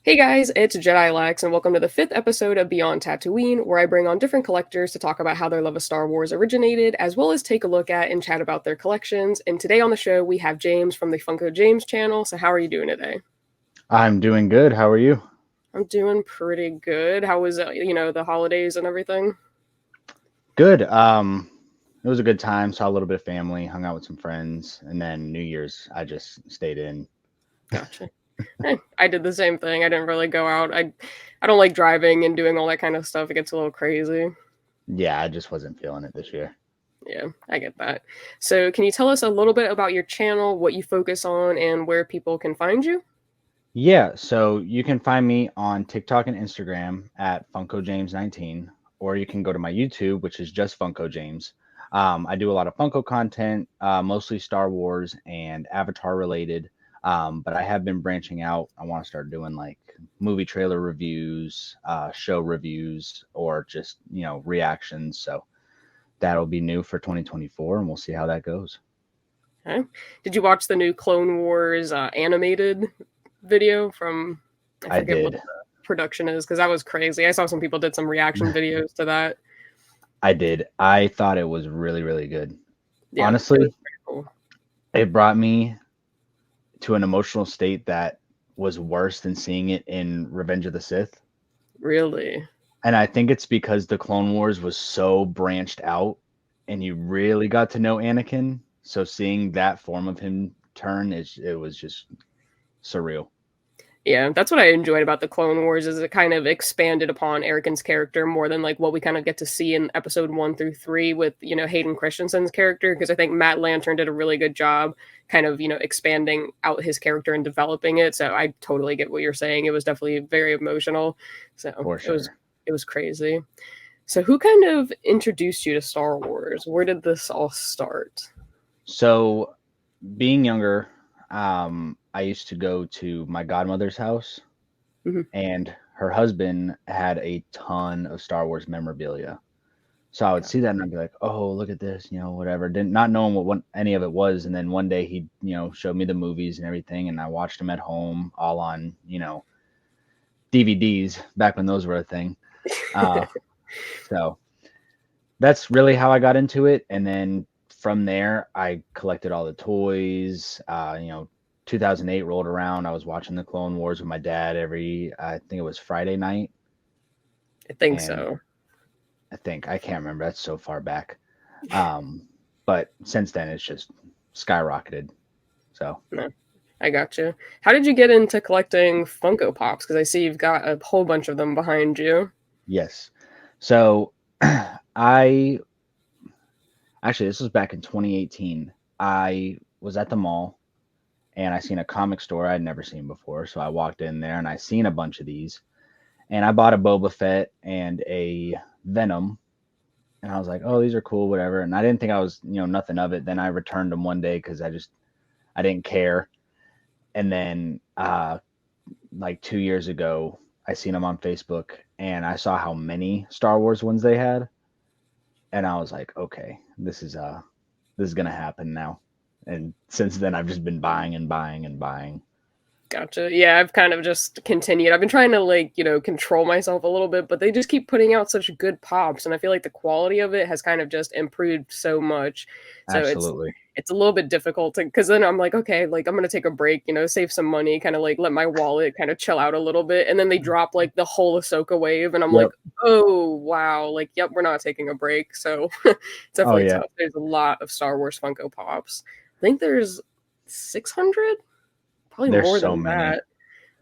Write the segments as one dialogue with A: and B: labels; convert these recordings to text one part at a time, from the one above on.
A: Hey guys, it's Jedi Lex, and welcome to the fifth episode of Beyond Tatooine, where I bring on different collectors to talk about how their love of Star Wars originated, as well as take a look at and chat about their collections. And today on the show, we have James from the FunkoJames channel. So, how are you doing today?
B: I'm doing good. How are you?
A: I'm doing pretty good. How was, the holidays and everything?
B: Good. It was a good time. Saw a little bit of family, hung out with some friends, and then New Year's, I just stayed in.
A: Gotcha. I did the same thing. I didn't really go out. I don't like driving and doing all that kind of stuff. It gets a little crazy.
B: Yeah, I just wasn't feeling it this year.
A: Yeah, I get that. So, can you tell us a little bit about your channel, what you focus on, and where people can find you?
B: Yeah, so you can find me on TikTok and Instagram at FunkoJames19, or you can go to my YouTube, which is just FunkoJames. I do a lot of Funko content, mostly Star Wars and Avatar related. But I have been branching out. I want to start doing like movie trailer reviews, show reviews, or just, reactions. So that'll be new for 2024, and we'll see how that goes.
A: Okay. Did you watch the new Clone Wars animated video from? I
B: I
A: forget what
B: did.
A: the production is because that was crazy. I saw some people did some reaction videos to that.
B: I did. I thought it was really, really good.
A: Yeah, it was
B: Honestly,
A: pretty cool.
B: it brought me to an emotional state that was worse than seeing it in Revenge of the Sith.
A: Really?
B: And I think it's because the Clone Wars was so branched out and you really got to know Anakin. So seeing that form of him turn it was just surreal.
A: Yeah, that's what I enjoyed about the Clone Wars is it kind of expanded upon Anakin's character more than like what we kind of get to see in episode 1 through 3 with Hayden Christensen's character because I think Matt Lantern did a really good job kind of expanding out his character and developing it. So I totally get what you're saying. It was definitely very emotional. So
B: For sure.
A: it was crazy. So who kind of introduced you to Star Wars? Where did this all start?
B: So being younger, I used to go to my godmother's house
A: Mhm.
B: and her husband had a ton of Star Wars memorabilia. So I would see that and I'd be like, "Oh, look at this," whatever. Didn't not knowing what any of it was, and then one day he, showed me the movies and everything, and I watched them at home, all on, DVDs back when those were a thing. Uh, so that's really how I got into it, and then from there, I collected all the toys. 2008 rolled around. I was watching the Clone Wars with my dad every, I think it was Friday night,
A: I think
B: and
A: so.
B: I can't remember. That's so far back. Um, but since then, it's just skyrocketed. So,
A: No, I got you. How did you get into collecting Funko Pops? Because I see you've got a whole bunch of them behind you.
B: yes. So, I actually, this was back in 2018. I was at the mall and I seen a comic store I'd never seen before. So I walked in there and I seen a bunch of these and I bought a Boba Fett and a Venom. And I was like, oh, these are cool, whatever. And I didn't think I was, nothing of it. Then I returned them one day because I didn't care. And then like 2 years ago, I seen them on Facebook and I saw how many Star Wars ones they had, and I was like, okay, this is gonna happen now. And since then, I've just been buying and buying and buying.
A: Gotcha. Yeah, I've kind of just continued. I've been trying to control myself a little bit, but they just keep putting out such good pops and I feel like the quality of it has kind of just improved so much. So
B: Absolutely.
A: it's a little bit difficult to cuz then I'm like, okay, like I'm going to take a break, save some money, kind of like let my wallet kind of chill out a little bit and then they drop like the whole Ahsoka wave and I'm like,
B: Yep.
A: "Oh, wow. Like, yep, we're not taking a break." So it's
B: Oh
A: definitely
B: yeah.
A: tough. There's a lot of Star Wars Funko Pops. I think there's 600. Probably
B: There's
A: more
B: so
A: than
B: many.
A: that.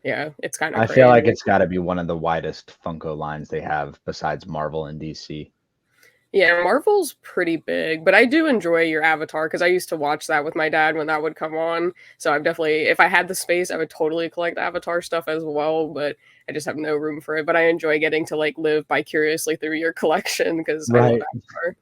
A: Yeah, it's kinda
B: I feel like
A: crazy.
B: it's got to be one of the widest Funko lines they have besides Marvel and DC.
A: Yeah, Marvel's pretty big, but I do enjoy your Avatar because I used to watch that with my dad when that would come on. So I'm definitely if I had the space, I would totally collect Avatar stuff as well, but I just have no room for it. But I enjoy getting to like live vicariously through your collection because I love
B: Right.
A: Avatar.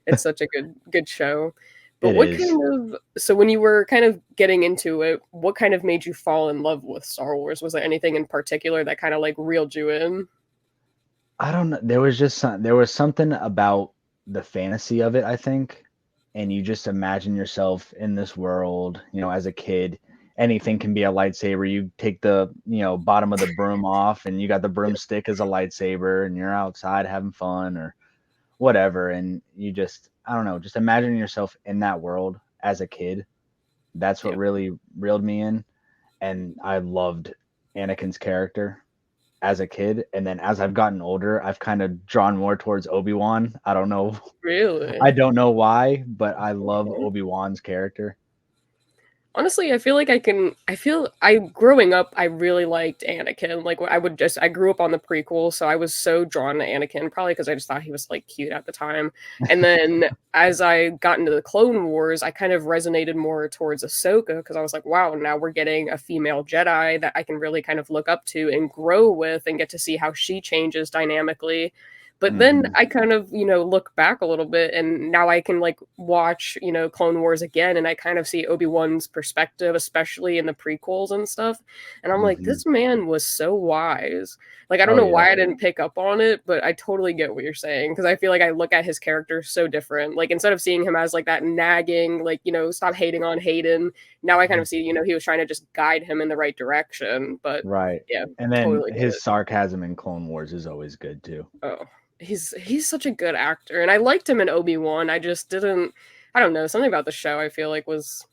A: It's such a good show. But
B: It
A: what
B: is.
A: kind of so when you were kind of getting into it, what kind of made you fall in love with Star Wars? Was there anything in particular that kind of like reeled you in?
B: I don't know. There was something about the fantasy of it, I think. And you just imagine yourself in this world, as a kid. anything can be a lightsaber. You take the, bottom of the broom off and you got the broomstick as a lightsaber and you're outside having fun or whatever. And you just, I don't know, just imagine yourself in that world as a kid. That's what
A: Yeah.
B: really reeled me in. And I loved Anakin's character as a kid. And then as I've gotten older, I've kind of drawn more towards Obi-Wan. I don't know.
A: Really?
B: I don't know why, but I love Obi-Wan's character.
A: Honestly, I growing up, I really liked Anakin. Like, I grew up on the prequel, so I was so drawn to Anakin, probably because I just thought he was like cute at the time. And then as I got into the Clone Wars, I kind of resonated more towards Ahsoka because I was like, wow, now we're getting a female Jedi that I can really kind of look up to and grow with and get to see how she changes dynamically. But then
B: Mm-hmm.
A: I kind of, look back a little bit and now I can like watch, Clone Wars again and I kind of see Obi-Wan's perspective, especially in the prequels and stuff. And I'm like,
B: Mm-hmm.
A: this man was so wise. Like, I don't
B: Oh
A: know
B: yeah.
A: why I didn't pick up on it, but I totally get what you're saying because I feel like I look at his character so different. Like, instead of seeing him as like that nagging, like, stop hating on Hayden, now I kind of see, he was trying to just guide him in the right direction. But
B: Right.
A: yeah,
B: And then
A: totally get
B: his
A: it.
B: sarcasm in Clone Wars is always good too.
A: Oh, he's such a good actor, and I liked him in Obi-Wan. I just didn't. I don't know, something about the show I feel like was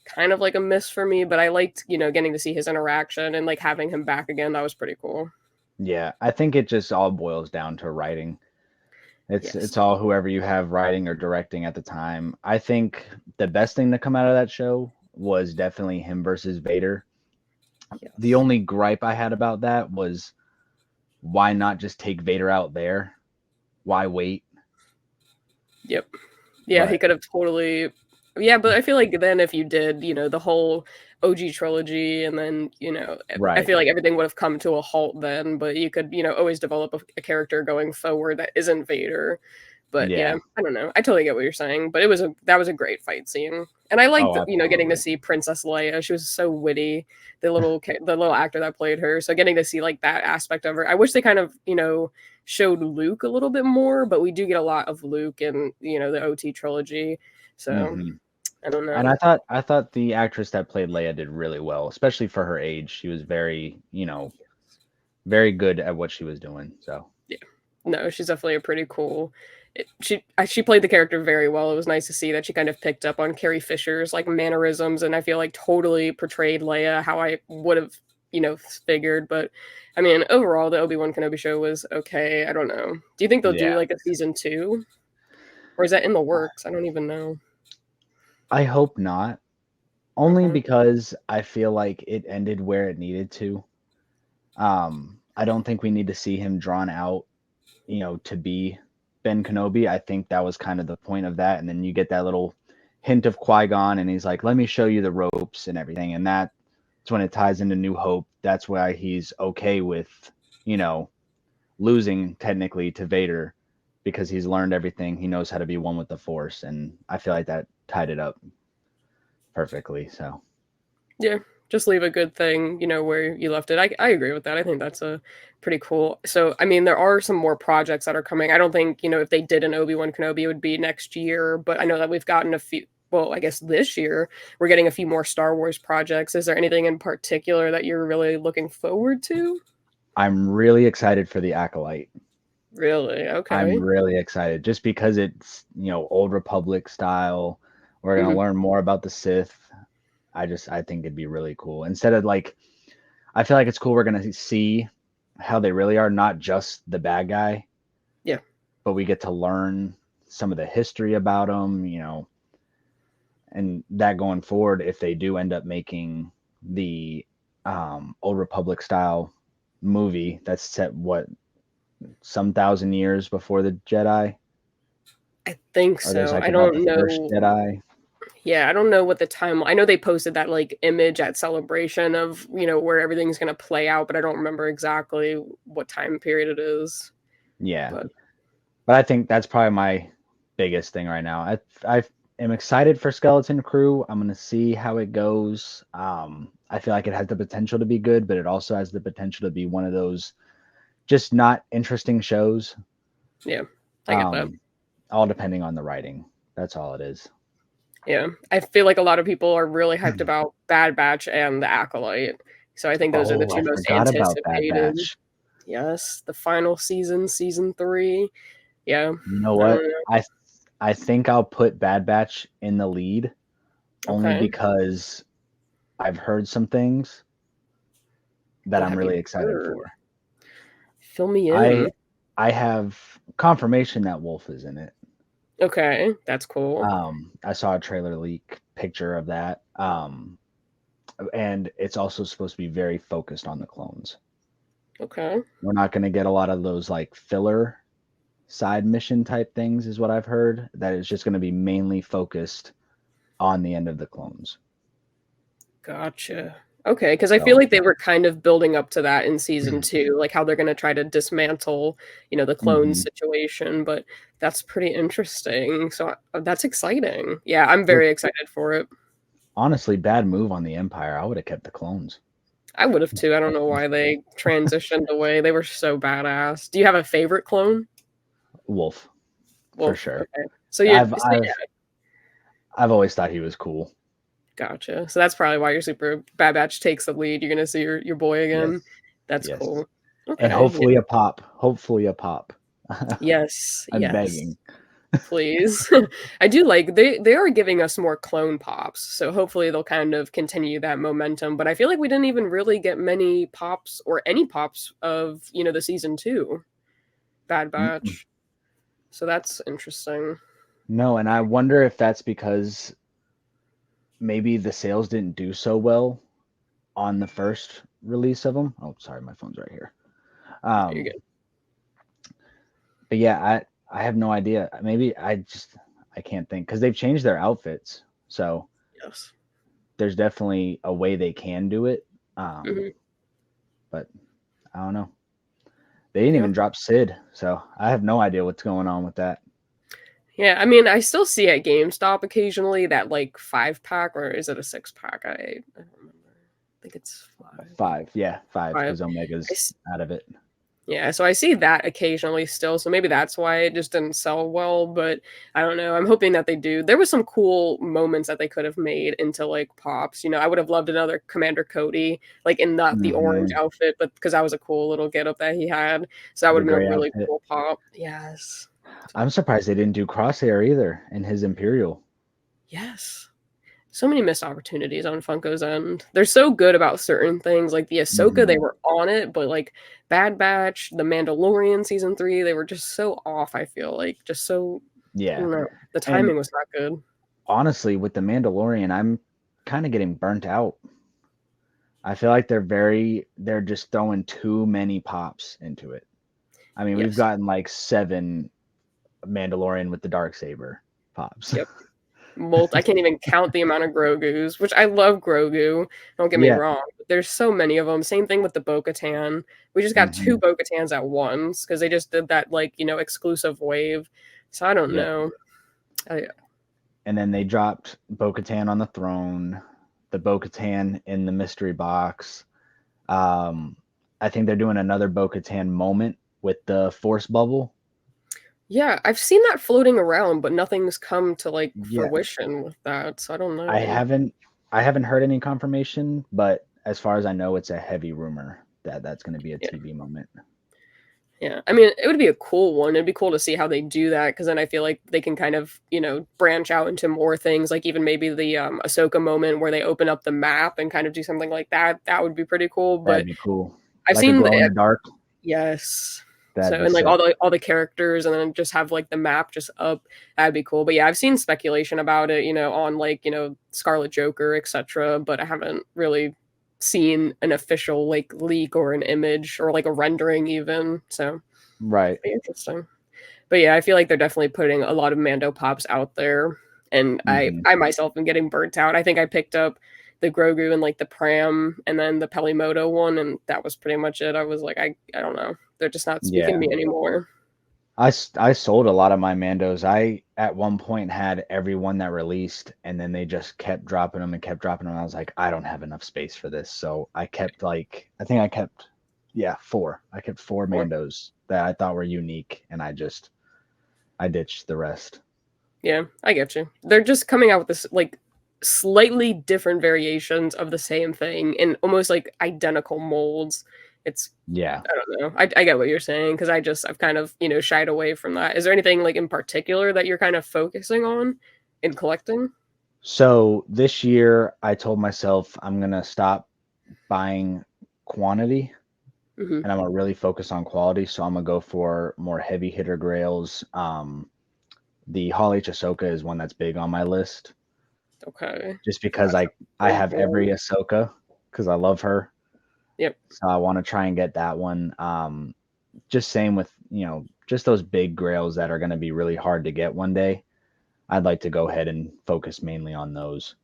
A: kind of like a miss for me, but I liked, getting to see his interaction and like having him back again. That was pretty cool.
B: Yeah, I think it just all boils down to writing. It's
A: Yes.
B: all whoever you have writing or directing at the time. I think the best thing to come out of that show was definitely him versus Vader. The
A: Yes.
B: only gripe I had about that was why not just take Vader out there? Why wait?
A: Yep. Yeah, he
B: But
A: could have totally. Yeah, but I feel like then if you did, the whole OG trilogy, and then I
B: right.
A: feel like everything would have come to a halt then. But you could, always develop a character going forward that isn't Vader. But yeah,
B: Yeah.
A: I don't know. I totally get what you're saying. But that was a great fight scene, and I liked
B: Oh,
A: getting to
B: absolutely.
A: see Princess Leia. She was so witty. The little actor that played her. So getting to see like that aspect of her. I wish they kind of showed Luke a little bit more, but we do get a lot of Luke in the OT trilogy. So
B: Hmm.
A: I don't
B: And
A: know.
B: I thought the actress that played Leia did really well, especially for her age. She was very, very good at what she was doing. So
A: Yeah, no, she's definitely a pretty cool. She played the character very well. It was nice to see that she kind of picked up on Carrie Fisher's like mannerisms, and I feel like totally portrayed Leia how I would have figured. But I mean, overall, the Obi-Wan Kenobi show was okay. I don't know. Do you think they'll do
B: yeah,
A: like a season 2, or is that in the works? I don't even know.
B: I hope not. Only
A: Okay.
B: because I feel like it ended where it needed to. I don't think we need to see him drawn out, to be Ben Kenobi. I think that was kind of the point of that. And then you get that little hint of Qui-Gon and he's like, let me show you the ropes and everything. And that's when it ties into New Hope. That's why he's okay with, you know, losing technically to Vader because he's learned everything. He knows how to be one with the Force. And I feel like that tied it up perfectly. So
A: Yeah, just leave a good thing, where you left it. I agree with that. I think that's a pretty cool. So, I mean, there are some more projects that are coming. I don't think, if they did an Obi-Wan Kenobi, it would be next year, but I know that we've gotten a few, well, I guess this year, we're getting a few more Star Wars projects. Is there anything in particular that you're really looking forward to?
B: I'm really excited for the Acolyte.
A: Really?
B: I'm
A: Okay.
B: really excited just because it's, old Republic style. We're going to
A: Mhm.
B: learn more about the Sith. I think it'd be really cool. Instead of like, I feel like it's cool. We're going to see how they really are, not just the bad guy,
A: Yeah.
B: but we get to learn some of the history about them, and that going forward, if they do end up making the old Republic style movie that's set some thousand years before the Jedi,
A: I think
B: or there's
A: so.
B: like
A: I
B: about the
A: don't
B: first
A: know.
B: Jedi.
A: Yeah, I don't know what the time. I know they posted that like image at Celebration of, where everything's going to play out, but I don't remember exactly what time period it is.
B: Yeah,
A: But
B: but I think that's probably my biggest thing right now. I am excited for Skeleton Crew. I'm gonna see how it goes. I feel like it has the potential to be good, but it also has the potential to be one of those just not interesting shows.
A: yeah, I get that.
B: Um, all depending on the writing. That's all it is.
A: Yeah, I feel like a lot of people are really hyped about Bad Batch and The Acolyte, so I think those are the
B: Oh, I
A: 2 most
B: forgot about Bad
A: anticipated.
B: Batch.
A: Yes, the final season, season 3. Yeah,
B: You know
A: I
B: what?
A: don't know.
B: I think I'll put Bad Batch in the lead only
A: Okay,
B: because I've heard some things that
A: what
B: I'm
A: have you
B: really excited
A: heard?
B: for.
A: Fill me
B: I
A: in.
B: I have confirmation that Wolf is in it.
A: Okay, that's cool.
B: I saw a trailer leak picture of that. And it's also supposed to be very focused on the clones.
A: Okay,
B: We're not going to get a lot of those like filler side mission type things, is what I've heard. That it's just going to be mainly focused on the end of the clones.
A: gotcha. Okay, because I feel
B: So,
A: like they were kind of building up to that in season 2, like how they're gonna try to dismantle, the clone
B: mhm.
A: situation, but that's pretty interesting. So that's exciting. Yeah, I'm
B: Which
A: very excited for it.
B: honestly, bad move on the Empire. I would have kept the clones.
A: I would have too. I don't know why they transitioned away. They were so badass. Do you have a favorite clone?
B: Wolf for
A: Wolf.
B: sure.
A: Okay.
B: I've
A: Yeah,
B: I've I've always thought he was cool.
A: gotcha. So that's probably why you're super Bad Batch takes the lead. You're gonna see your boy
B: Yes,
A: again. That's
B: yes,
A: cool.
B: and
A: Okay. Yeah.
B: hopefully a pop. Hopefully a pop.
A: Yes.
B: I'm
A: Yes.
B: begging.
A: Please. I do like they are giving us more clone pops, so hopefully they'll kind of continue that momentum, but I feel like we didn't even really get many pops or any pops of, the season 2 Bad
B: Mm-mm.
A: Batch. So that's interesting.
B: No, and I wonder if that's because maybe the sales didn't do so well on the first release of them. Oh, sorry, my phone's right here.
A: There you
B: Um,
A: go.
B: but yeah, I have no idea. Maybe I can't think because they've changed their outfits, so
A: Yes.
B: there's definitely a way they can do it. Um,
A: Mhm.
B: but I don't know. They didn't
A: Yeah.
B: even drop Sid, so I have no idea what's going on with that.
A: Yeah, I mean, I still see at GameStop occasionally that, like, 5-pack, or is it a 6-pack? I don't remember. I think it's 5.
B: Five, yeah, five,
A: 5.
B: because
A: I
B: Omega's
A: s
B: out of it.
A: Yeah, so I see that occasionally still, so maybe that's why it just didn't sell well, but I don't know, I'm hoping that they do. There was some cool moments that they could have made into, like, pops, I would have loved another Commander Cody, like, in the orange
B: Hmm.
A: outfit, but because that was a cool little getup that he had, so that
B: The
A: would've been a
B: gray
A: really
B: outfit.
A: cool pop. Yes. So
B: I'm surprised they didn't do Crosshair either in his Imperial.
A: yes. So many missed opportunities on Funko's end. They're so good about certain things, like the Ahsoka, they
B: Hmm.
A: were on it, but, like, Bad Batch, The Mandalorian season 3, they were just so off, I feel like, just so I
B: Yeah,
A: don't know, the
B: and
A: timing was not good.
B: honestly, with the Mandalorian, I'm kind of getting burnt out. I feel like they're just throwing too many pops into it. I mean, we've
A: Yes.
B: gotten like 7 Mandalorian with the dark saber pops.
A: Yep. I can't even count the amount of Grogus, which I love Grogu, don't get me
B: Yeah.
A: wrong, but there's so many of them. Same thing with the Bo-Katan. We just got 2
B: Hmm.
A: Bo-Katans at once because they just did that, like, exclusive wave. So I don't
B: Yep.
A: know. I
B: And then they dropped Bo-Katan on the throne, the Bo-Katan in the mystery box. Um, I think they're doing another Bo-Katan moment with the Force bubble.
A: Yeah, I've seen that floating around, but nothing's come to, like,
B: Yeah,
A: fruition with that, so I don't
B: I
A: know.
B: haven't I haven't heard any confirmation, but as far as I know, it's a heavy rumor that that's going to be a
A: Yeah.
B: TV moment.
A: Yeah, I mean, it would be a cool one. It'd be cool to see how they do that because then I feel like they can kind of, branch out into more things, like even maybe the Ahsoka moment where they open up the map and kind of do something like that. That would be pretty cool.
B: That'd
A: But
B: be cool,
A: I've
B: like a
A: seen
B: glow in the dark.
A: yes.
B: That'd
A: So
B: be
A: and like
B: sick.
A: all the characters and then just have like the map just up. That'd be cool. But yeah, I've seen speculation about it, on like, Scarlet Joker, etc. But I haven't really seen an official like leak or an image or like a rendering even. So
B: Right.
A: be interesting. But yeah, I feel like they're definitely putting a lot of Mando pops out there, and I
B: Hmm.
A: I myself am getting burnt out. I think I picked up the Grogu and like the Pram, and then the Pelimoto one, and that was pretty much it. I was like, I don't know, they're just not speaking to
B: Yeah.
A: me anymore.
B: I sold a lot of my Mandos. I at one point had every one that released, and then they just kept dropping them and kept dropping them. I was like, I don't have enough space for this, so I kept like I think I kept yeah 4. I kept 4
A: Or
B: Mandos that I thought were unique, and I ditched the rest.
A: Yeah, I get you. They're just coming out with this, like, slightly different variations of the same thing in almost, like, identical molds. It's
B: Yeah.
A: I don't know. I get what you're saying because I've kind of, shied away from that. Is there anything, like, in particular that you're kind of focusing on in collecting?
B: So this year I told myself I'm gonna stop buying quantity
A: Mhm.
B: and I'm gonna really focus on quality. So I'm gonna go for more heavy hitter grails. The Hall H Ahsoka is one that's big on my list,
A: Okay.
B: just because
A: That's
B: I
A: very
B: have every
A: cool.
B: Ahsoka because I love her.
A: Yep.
B: So I want to try and get that one. Just same with just those big grails that are going to be really hard to get one day. I'd like to go ahead and focus mainly on those.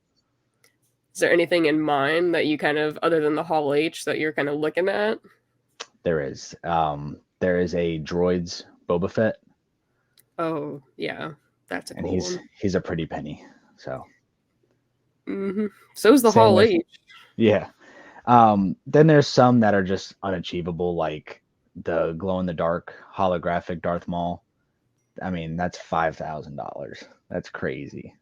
A: Is there anything in mind that you kind of other than the Hall H that you're kinda looking at?
B: There is a droids Boba Fett,
A: Oh, yeah. That's a
B: and
A: cool
B: he's
A: one.
B: he's a pretty penny. So
A: Mhm. So's the
B: same
A: Hall
B: with
A: H.
B: yeah. Then there's some that are just unachievable, like the glow in the dark holographic Darth Maul. I mean, that's $5,000. That's crazy.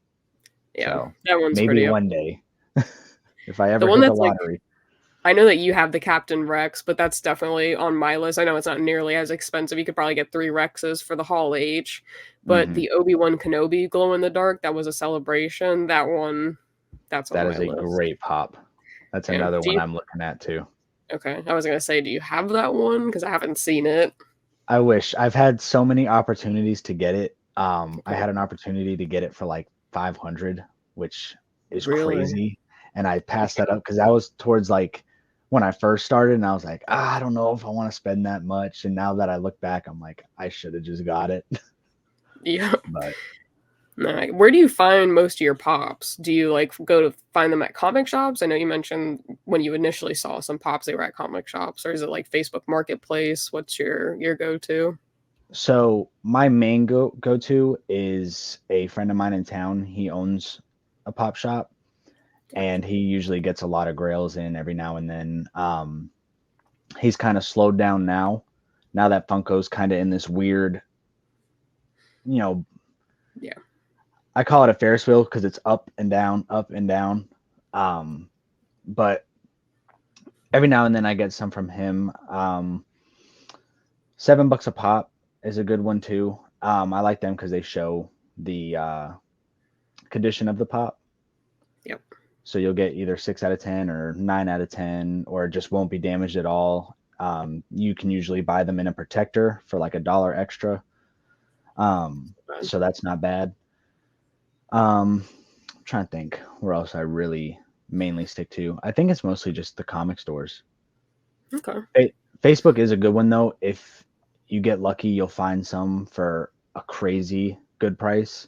A: Yeah,
B: So
A: that one's
B: maybe
A: pretty up.
B: one day if I
A: The
B: ever
A: one
B: hit the
A: that's, like
B: lottery.
A: I know that you have the Captain Rex, but that's definitely on my list. I know it's not nearly as expensive. You could probably get 3 Rexes for the Hall H, but
B: Hmm.
A: the Obi-Wan Kenobi glow in the dark, that was a celebration. That one, that's on
B: That
A: my
B: is a
A: list.
B: great pop. That's
A: Yeah.
B: another
A: Do
B: one
A: you
B: I'm looking at too.
A: Okay, I was gonna say, do you have that one? Because I haven't seen it.
B: I wish. I've had so many opportunities to get it. I
A: Okay.
B: had an opportunity to get it for like 500, which is
A: Really?
B: crazy, and I passed that
A: Yeah.
B: up because I was towards like when I first started, and I was like, I don't know if I want to spend that much. And now that I look back, I'm like, I should have just got it.
A: Yeah.
B: But
A: Nah, where do you find most of your pops? Do you, like, go to find them at comic shops? I know you mentioned when you initially saw some pops, they were at comic shops, or is it, like, Facebook Marketplace? What's your go-to?
B: so my main go to is a friend of mine in town. He owns a pop shop, and
A: Gotcha.
B: he usually gets a lot of grails in every now and then. He's kind of slowed down now that Funko's kind of in this weird, you know,
A: Yeah.
B: I call it a Ferris wheel because it's up and down, up and down. Um, but every now and then I get some from him. $7 a pop is a good one too. I like them because they show the condition of the pop.
A: Yep.
B: So you'll get either 6 out of 10 or 9 out of 10, or it just won't be damaged at all. You can usually buy them in a protector for like $1 extra.
A: Fun.
B: So that's not bad. I'm trying to think where else I really mainly stick to. I think it's mostly just the comic stores.
A: Okay.
B: Facebook is a good one though. If you get lucky, you'll find some for a crazy good price.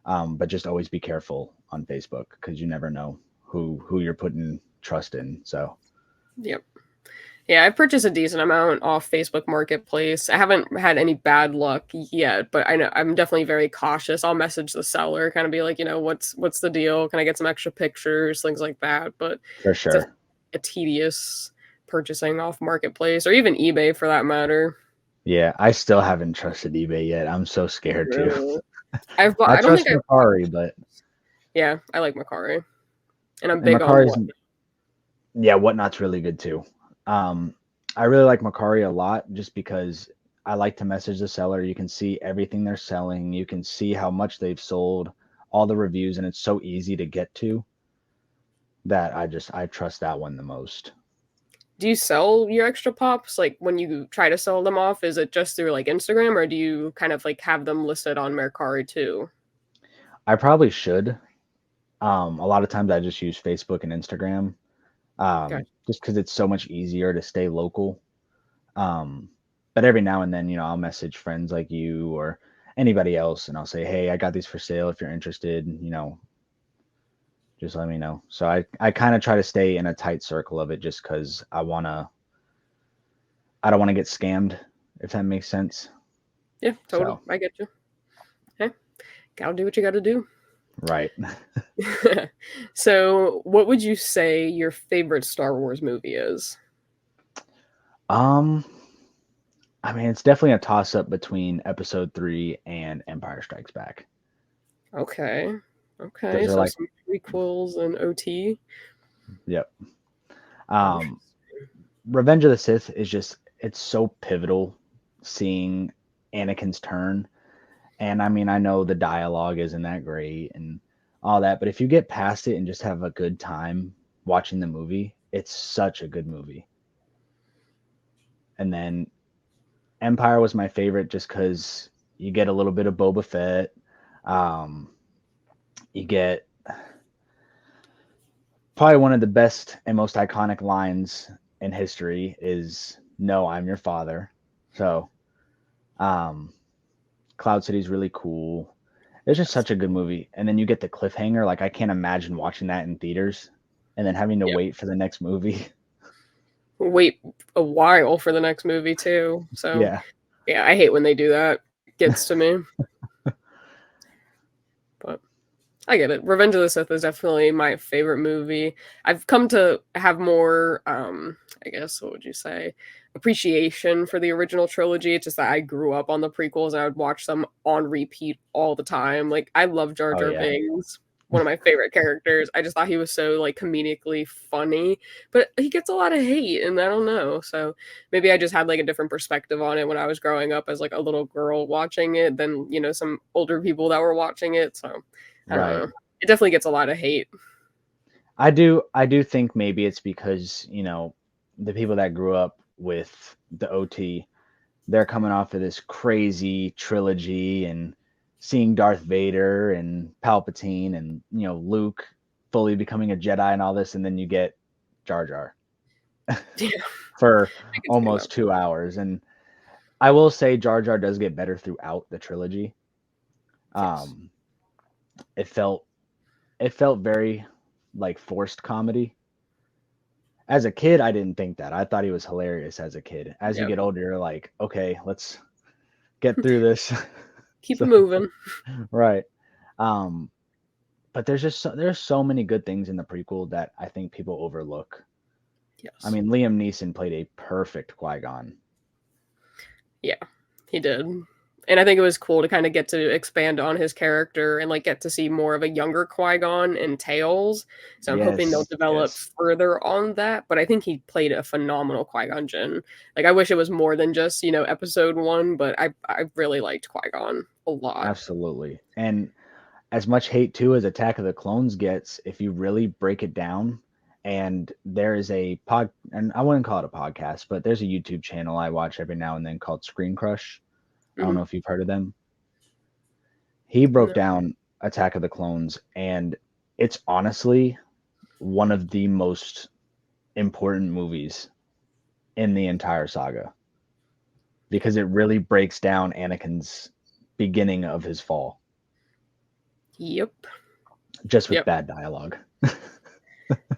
B: But just always be careful on Facebook because you never know who you're putting trust in. So
A: Yep. Yeah, I've purchased a decent amount off Facebook Marketplace. I haven't had any bad luck yet, but I know I'm definitely very cautious. I'll message the seller, kind of be like, what's the deal? Can I get some extra pictures, things like that. But
B: for
A: it's
B: sure.
A: a tedious purchasing off Marketplace or even eBay for that matter.
B: Yeah, I still haven't trusted eBay yet. I'm so scared to.
A: Really,
B: I
A: I don't
B: trust
A: think I've bought.
B: Mercari, but
A: Yeah, I like Macari, and I'm
B: and
A: big on
B: Mercari's
A: what.
B: yeah, Whatnot's really good too. Um, I really like Macari a lot just because I like to message the seller. You can see everything they're selling. You can see how much they've sold, all the reviews, and it's so easy to get to that I trust that one the most.
A: Do you sell your extra pops? Like when you try to sell them off, is it just through like Instagram, or do you kind of like have them listed on Mercari too?
B: I probably should. A lot of times I just use Facebook and Instagram,
A: Gotcha.
B: just because it's so much easier to stay local. Um, but every now and then, I'll message friends like you or anybody else, and I'll say, "Hey, I got these for sale. If you're interested, just let me know." So I kind of try to stay in a tight circle of it, just because I don't want to get scammed, if that makes sense.
A: Yeah, totally.
B: So
A: I get you. Hey, gotta do what you gotta do.
B: right.
A: So, what would you say your favorite Star Wars movie is?
B: Um, I mean, it's definitely a toss up between Episode 3 and Empire Strikes Back.
A: Okay. Okay,
B: Those are
A: so
B: like,
A: some prequels and OT.
B: yep.
A: Interesting.
B: Um, Revenge of the Sith is just, it's so pivotal seeing Anakin's turn. And I mean, I know the dialogue isn't that great and all that, but if you get past it and just have a good time watching the movie, it's such a good movie. And then Empire was my favorite just because you get a little bit of Boba Fett. Um, you get probably one of the best and most iconic lines in history is "No, I'm your father." So, um, Cloud City's really cool. It's just such a good movie. And then you get the cliffhanger. Like I can't imagine watching that in theaters and then having to
A: Yeah.
B: wait for the next movie.
A: Wait a while for the next movie too. So
B: Yeah.
A: yeah, I hate when they do that. It gets to me. But I get it. Revenge of the Sith is definitely my favorite movie. I've come to have more, I guess, what would you say, appreciation for the original trilogy. It's just that I grew up on the prequels and I would watch them on repeat all the time. Like, I love Jar
B: Oh
A: Jar
B: yeah.
A: Binks, one of my favorite characters. I just thought he was so, like, comedically funny, but he gets a lot of hate, and I don't know. So maybe I just had, like, a different perspective on it when I was growing up as, like, a little girl watching it than, some older people that were watching it. So I don't
B: Right.
A: know. It definitely gets a lot of hate.
B: I do think maybe it's because, the people that grew up with the OT, they're coming off of this crazy trilogy and seeing Darth Vader and Palpatine and, Luke fully becoming a Jedi and all this, and then you get Jar Jar
A: Yeah,
B: for
A: I can see that.
B: almost 2 hours. And I will say Jar Jar does get better throughout the trilogy.
A: Yes.
B: Um, it felt very like forced comedy. As a kid, I didn't think that. I thought he was hilarious as a kid. As you
A: Yep.
B: get older, you're like, okay, let's get through this.
A: Keep it
B: So,
A: moving.
B: right. Um, but there's so many good things in the prequel that I think people overlook. I
A: Yes.
B: mean, Liam Neeson played a perfect Qui-Gon.
A: Yeah, he did. And I think it was cool to kind of get to expand on his character and like get to see more of a younger Qui-Gon in Tales. So I'm hoping they'll
B: Yes,
A: develop
B: yes.
A: further on that. But I think he played a phenomenal Qui-Gon Jinn. Like I wish it was more than just, episode one, but I really liked Qui-Gon a lot.
B: Absolutely. And as much hate too as Attack of the Clones gets, if you really break it down, and there is a and I wouldn't call it a podcast, but there's a YouTube channel I watch every now and then called Screen Crush. I don't
A: Hmm.
B: know if you've heard of them. He broke
A: No.
B: down Attack of the Clones, and it's honestly one of the most important movies in the entire saga because it really breaks down Anakin's beginning of his fall
A: Yep.
B: just with
A: Yep.
B: bad dialogue.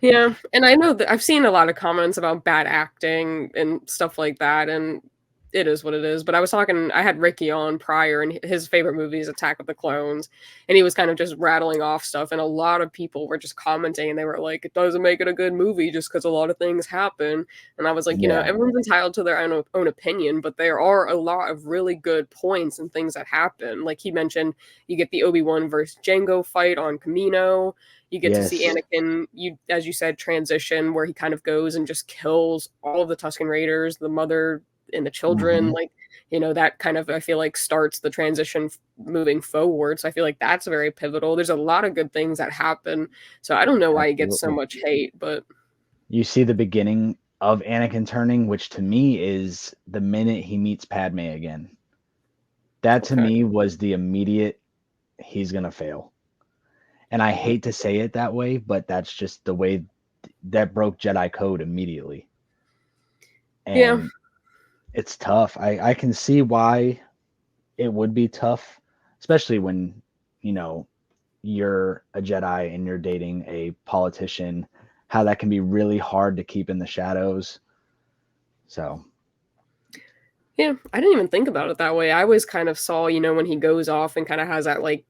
A: Yeah, and I know that I've seen a lot of comments about bad acting and stuff like that, and it is what it is. But I had Ricky on prior, and his favorite movie is Attack of the Clones, and he was kind of just rattling off stuff, and a lot of people were just commenting, and they were like, "It doesn't make it a good movie just because a lot of things happen." And I was like,
B: Yeah,
A: everyone's entitled to their own opinion, but there are a lot of really good points and things that happen. Like he mentioned, you get the Obi-Wan versus Jango fight on Camino. You get to see
B: yes.
A: Anakin, as you said, transition where he kind of goes and just kills all of the Tusken Raiders, the mother and the children.
B: Hmm.
A: Like, that kind of, I feel like, starts the transition moving forward. So I feel like that's very pivotal. There's a lot of good things that happen. So I don't know why he gets so
B: Absolutely.
A: much hate, but
B: You see the beginning of Anakin turning, which to me is the minute he meets Padme again. That to
A: okay.
B: me was the immediate he's gonna fail. And I hate to say it that way, but that's just the way that broke Jedi code immediately.
A: Yeah.
B: And it's tough. I can see why it would be tough, especially when, you know, you're a Jedi and you're dating a politician, how that can be really hard to keep in the shadows. So,
A: Yeah, I didn't even think about it that way. I always kind of saw, when he goes off and kind of has that like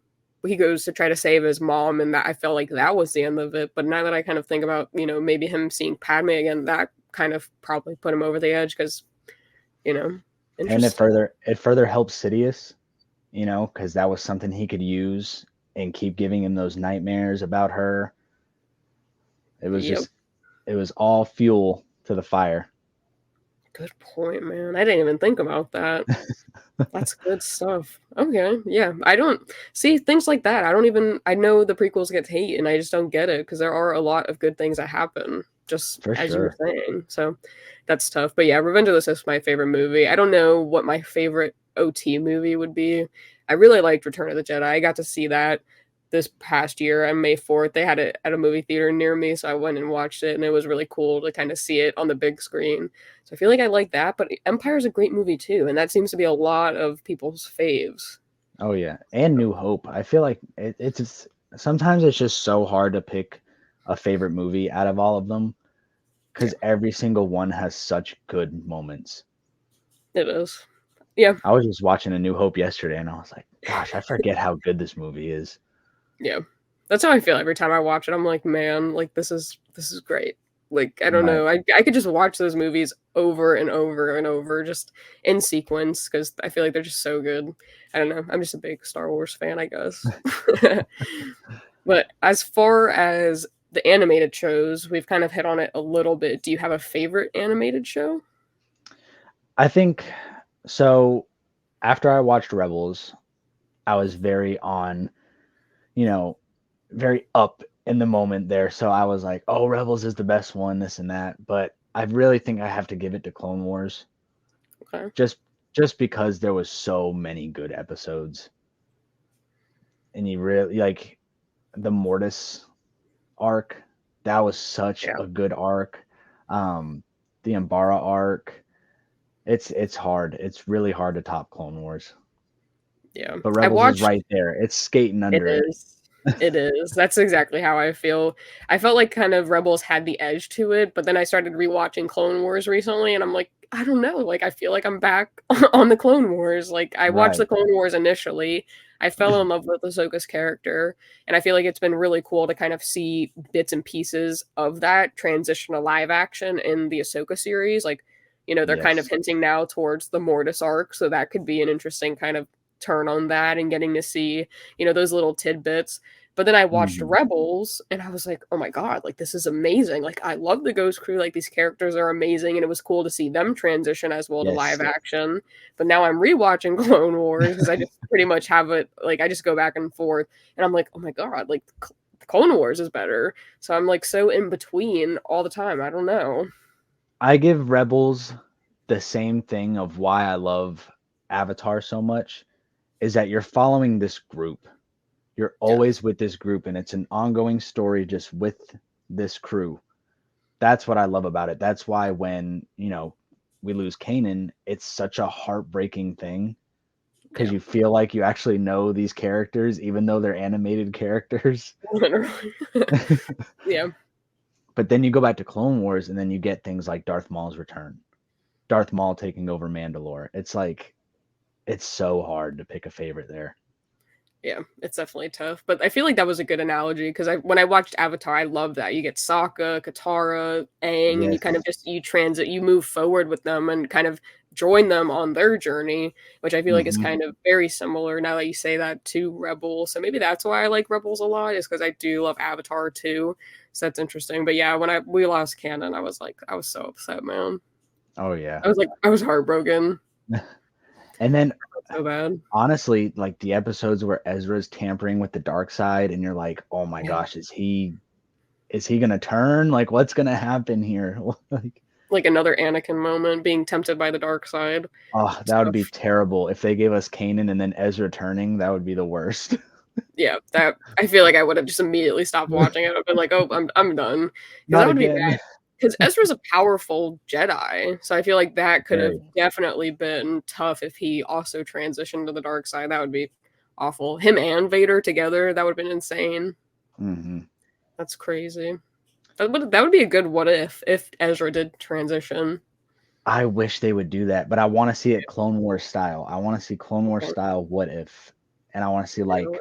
A: he goes to try to save his mom and that I felt like that was the end of it. But now that I kind of think about, maybe him seeing Padme again, that kind of probably put him over the edge because, you know,
B: and it
A: interesting.
B: further it further helps Sidious, because that was something he could use and keep giving him those nightmares about her. It was
A: Yep.
B: just, it was all fuel to the fire.
A: Good point, man. I didn't even think about that. That's good stuff. Okay, yeah. I don't see things like that. I don't even. I know the prequels get hate, and I just don't get it because there are a lot of good things that happen, just
B: For
A: as you were
B: sure.
A: saying. So that's tough. But yeah, Revenge of the Sith is my favorite movie. I don't know what my favorite OT movie would be. I really liked Return of the Jedi. I got to see that this past year on May 4th. They had it at a movie theater near me, so I went and watched it, and it was really cool to kind of see it on the big screen. So I feel like I like that, but Empire's a great movie too, and that seems to be a lot of people's faves.
B: Oh yeah, and New Hope. I feel like it's just, sometimes it's just so hard to pick a favorite movie out of all of them
A: Yeah,
B: because every single one has such good moments.
A: it is. Yeah,
B: I was just watching A New Hope yesterday, and I was like, "Gosh, I forget how good this movie is."
A: yeah. That's how I feel every time I watch it. I'm like, man, like this is great. Like I don't
B: Right.
A: know, I could just watch those movies over and over and over, just in sequence, because I feel like they're just so good. I don't know. I'm just a big Star Wars fan, I guess. But as far as the animated shows, we've kind of hit on it a little bit. Do you have a favorite animated show?
B: I think so. After I watched Rebels, I was very on, you know, very up in the moment there. So I was like, "Oh, Rebels is the best one, this and that." But I really think I have to give it to Clone Wars,
A: Okay.
B: just just because there was so many good episodes, and you really like the Mortis arc. That was such
A: Yeah.
B: a good arc. Um, the Umbara arc. It's hard. It's really hard to top Clone Wars.
A: Yeah.
B: But
A: I
B: Rebels is
A: watched
B: right there. It's skating
A: It
B: under it.
A: is. It is. That's exactly how I feel. I felt like kind of Rebels had the edge to it, but then I started rewatching Clone Wars recently, and I'm like, I don't know. Like, I feel like I'm back on the Clone Wars. Like, I watched the
B: Right.
A: Clone Wars initially. I fell in love with Ahsoka's character, and I feel like it's been really cool to kind of see bits and pieces of that transition to live action in the Ahsoka series. Like, they're kind of
B: Yes.
A: hinting now towards the Mortis arc, so that could be an interesting kind of turn on that and getting to see those little tidbits. But then I watched
B: Mhm.
A: Rebels and I was like, oh my God, like this is amazing. Like I love the Ghost Crew. Like these characters are amazing. And it was cool to see them transition as well to live
B: Yes.
A: action. But now I'm rewatching Clone Wars because I just pretty much have it, like I just go back and forth and I'm like, oh my God, like Clone Wars is better. So I'm like so in between all the time. I don't know.
B: I give Rebels the same thing of why I love Avatar so much is that you're following this group. You're
A: Yeah.
B: always with this group and it's an ongoing story just with this crew. That's what I love about it. That's why when, we lose Kanan, it's such a heartbreaking thing because
A: Yeah.
B: you feel like you actually know these characters even though they're animated characters.
A: Literally. Yeah.
B: But then you go back to Clone Wars and then you get things like Darth Maul's return. Darth Maul taking over Mandalore. It's like it's so hard to pick a favorite there.
A: Yeah, it's definitely tough, but I feel like that was a good analogy because when I watched Avatar, I love that you get Sokka, Katara, Aang, and you kind of
B: Yes.
A: just you move forward with them and kind of join them on their journey, which I feel like is
B: Hmm.
A: kind of very similar now that you say that to Rebels. So maybe that's why I like Rebels a lot, is because I do love Avatar too. So that's interesting. But yeah, when we lost Canon, I was like, I was so upset, man.
B: Oh yeah.
A: I was heartbroken.
B: And then
A: So bad.
B: honestly, like the episodes where Ezra's tampering with the dark side and you're like, "Oh my
A: Yeah.
B: gosh, is he going to turn? Like what's going to happen here?" Like,
A: Like another Anakin moment, being tempted by the dark side.
B: oh, that would be
A: Stuff.
B: terrible if they gave us Kanan and then Ezra turning. That would be the worst.
A: Yeah, that I feel like I would have just immediately stopped watching it. I've been like, "Oh, I'm done," because
B: Not
A: that would be
B: again.
A: bad. Because Ezra's a powerful Jedi, so I feel like that could have
B: Very.
A: definitely been tough if he also transitioned to the dark side. That would be awful. Him and Vader together, that would have been insane.
B: Hmm.
A: That's crazy. That would be a good what if Ezra did transition.
B: I wish they would do that, but I want to see it Clone Wars style. I want to see Clone Wars style what if, and I want to see like
A: Really.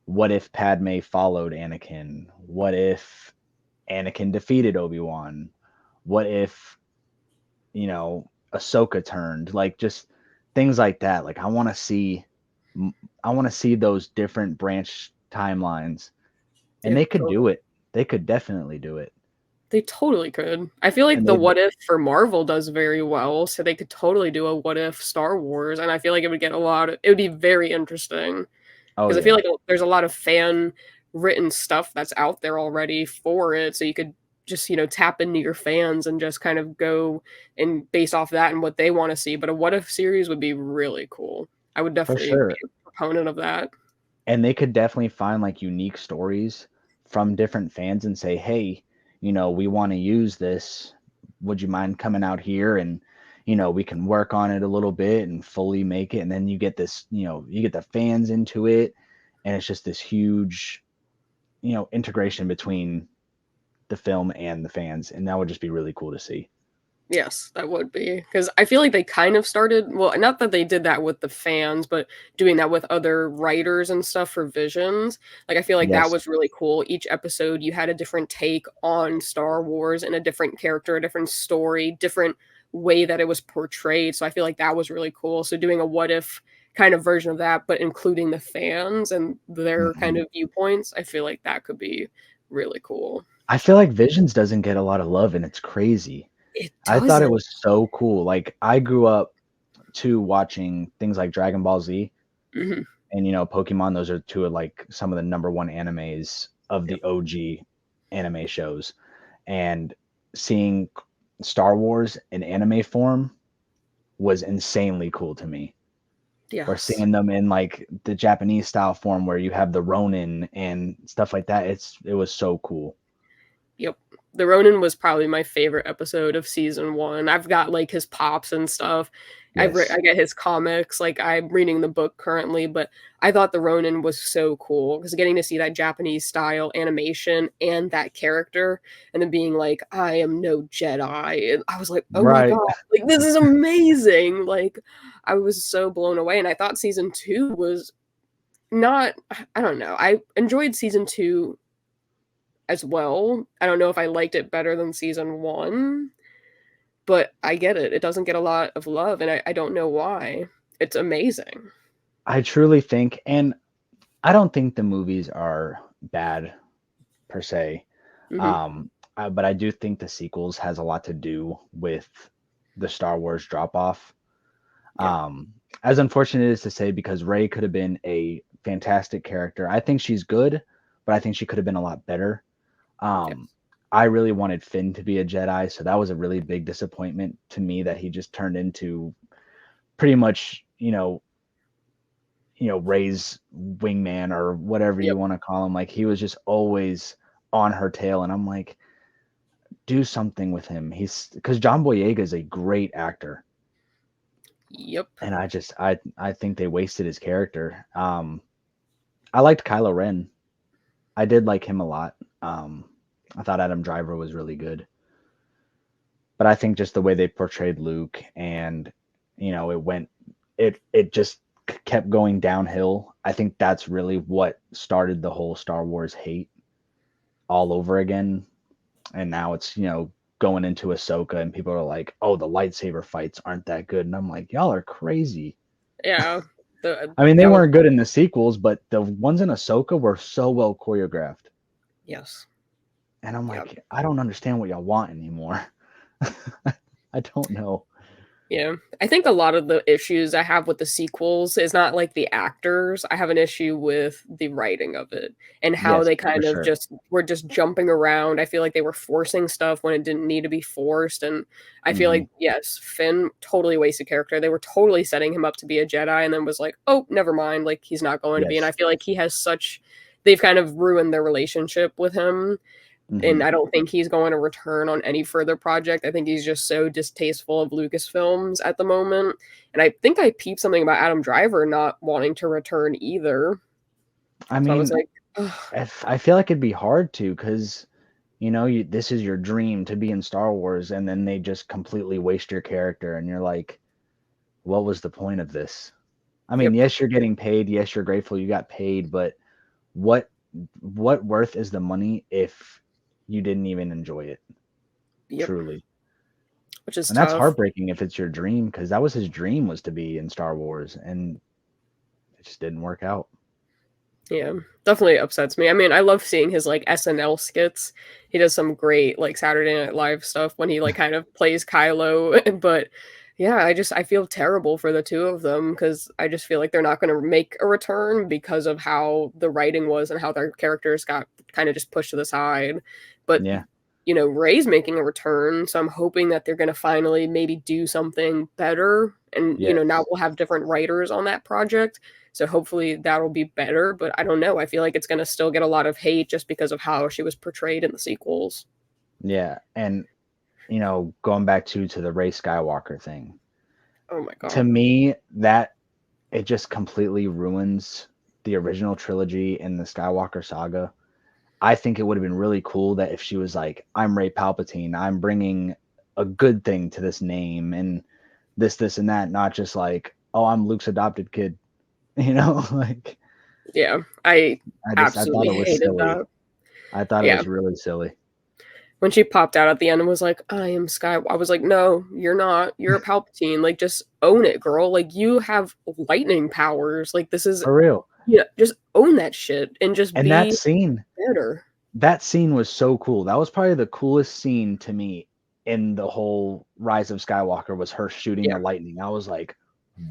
B: what if Padme followed Anakin? What if Anakin defeated Obi-Wan? What if, Ahsoka turned? Like just things like that. Like I want to see those different branch timelines, and
A: Yeah,
B: they could do it. They could definitely do it.
A: they totally could. I feel like
B: And
A: the
B: they,
A: what if for Marvel does very well, so they could totally do a what if Star Wars, and I feel like it would get a lot of, it would be very interesting
B: oh
A: because I feel
B: yeah,
A: like there's a lot of fan written stuff that's out there already for it, so you could just, tap into your fans and just kind of go and base off that and what they want to see. But a what if series would be really cool. I would
B: for
A: definitely be
B: sure.
A: a proponent of that.
B: And they could definitely find like unique stories from different fans and say, hey, we want to use this. Would you mind coming out here and we can work on it a little bit and fully make it, and then you get this, you get the fans into it, and it's just this huge, integration between the film and the fans, and that would just be really cool to see.
A: Yes, that would be because I feel like they kind of started, well, not that they did that with the fans, but doing that with other writers and stuff for Visions. Like, I feel like that
B: Yes.
A: was really cool. Each episode, you had a different take on Star Wars and a different character, a different story, different way that it was portrayed. So I feel like that was really cool. So doing a what if kind of version of that, but including the fans and their kind
B: Mhm.
A: of viewpoints, I feel like that could be really cool.
B: I feel like Visions doesn't get a lot of love, and it's crazy.
A: It
B: I thought it
A: doesn't.
B: was so cool. Like, I grew up to watching things like Dragon Ball Z
A: Hmm.
B: and Pokemon. Those are two of like some of the number one animes of
A: Yep.
B: the OG anime shows. And seeing Star Wars in anime form was insanely cool to me. Or
A: Yes.
B: seeing them in like the Japanese style form where you have the Ronin and stuff like that. It was so cool.
A: Yep. The Ronin was probably my favorite episode of season one. I've got like his pops and stuff.
B: Yes.
A: I get his comics. Like I'm reading the book currently, but I thought the Ronin was so cool because getting to see that Japanese style animation and that character, and then being like, "I am no Jedi," and I was like, "Oh my
B: Right.
A: god, like this is amazing!" Like I was so blown away, and I thought season two was not. I don't know. I enjoyed season two as well. I don't know if I liked it better than season one, but I get it. It doesn't get a lot of love, and I don't know why. It's amazing.
B: I truly think, and I don't think the movies are bad per se.
A: Hmm.
B: But I do think the sequels has a lot to do with the Star Wars drop off.
A: Yep.
B: As unfortunate as to say, because Rey could have been a fantastic character. I think she's good, but I think she could have been a lot better.
A: Yes.
B: Um, I really wanted Finn to be a Jedi, so that was a really big disappointment to me that he just turned into pretty much, Rey's wingman or whatever you
A: Yep.
B: want to call him. Like, he was just always on her tail, and I'm like, do something with him. He's because John Boyega is a great actor,
A: Yep.
B: and I think they wasted his character. I liked Kylo Ren. I did like him a lot. I thought Adam Driver was really good, but I think just the way they portrayed Luke, and it just kept going downhill. I think that's really what started the whole Star Wars hate all over again. And now it's, going into Ahsoka, and people are like, "Oh, the lightsaber fights aren't that good," and I'm like, "Y'all are crazy."
A: Yeah.
B: I mean, they
A: That was
B: weren't good in the sequels, but the ones in Ahsoka were so well choreographed,
A: yes.
B: and I'm
A: Yeah.
B: like, I don't understand what y'all want anymore. I don't know.
A: Yeah. I think a lot of the issues I have with the sequels is not like the actors. I have an issue with the writing of it and how
B: Yes,
A: they
B: for
A: kind of
B: sure.
A: just were just jumping around. I feel like they were forcing stuff when it didn't need to be forced. And I feel
B: Hmm.
A: like, yes, Finn totally wasted character. They were totally setting him up to be a Jedi and then was like, oh, never mind. Like he's not going to be. And I
B: Yes.
A: feel like he has such, they've kind of ruined their relationship with him, and
B: Hmm.
A: I don't think he's going to return on any further project. I think he's just so distasteful of Lucasfilms at the moment. And I think I peeped something about Adam Driver not wanting to return either.
B: I
A: So I was
B: mean,
A: like, ugh,
B: I feel like it'd be hard to, because this is your dream to be in Star Wars, and then they just completely waste your character, and you're like, what was the point of this? I mean,
A: yep,
B: yes, you're getting paid. Yes, you're grateful you got paid, but what what worth is the money if you didn't even enjoy it
A: yep,
B: truly?
A: which is
B: And that's
A: tough.
B: heartbreaking if it's your dream, because that was his dream, was to be in Star Wars, and it just didn't work out.
A: Yeah, definitely upsets me. I mean, I love seeing his, like, SNL skits. He does some great, like, Saturday Night Live stuff when he, like, kind of plays Kylo, but, yeah, I feel terrible for the 2 of them because I just feel like they're not gonna make a return because of how the writing was and how their characters got kinda just pushed to the side, but,
B: Yeah.
A: Rey's making a return, so I'm hoping that they're gonna finally maybe do something better, and, now
B: Yes.
A: we'll have different writers on that project, so hopefully that'll be better, but I don't know, I feel like it's gonna still get a lot of hate just because of how she was portrayed in the sequels.
B: Yeah. And going back to the Rey Skywalker thing,
A: Oh my
B: to
A: god.
B: me, that it just completely ruins the original trilogy and the Skywalker saga. I think it would have been really cool that if she was like, I'm Rey Palpatine, I'm bringing a good thing to this name and this, and that, not just like, oh, I'm Luke's adopted kid, like
A: Yeah, I
B: I thought
A: absolutely
B: it was
A: hated
B: silly.
A: that.
B: I thought it
A: Yeah,
B: was really silly.
A: when she popped out at the end and was like, "I am Sky," I was like, "No, you're not. You're a Palpatine, like, just own it, girl, like, you have lightning powers, like, this is"
B: For real.
A: yeah, just own that shit and just
B: And that
A: be
B: scene,
A: better.
B: that scene was so cool. That was probably the coolest scene to me in the whole Rise of Skywalker was her shooting
A: Yeah.
B: the lightning. I was like,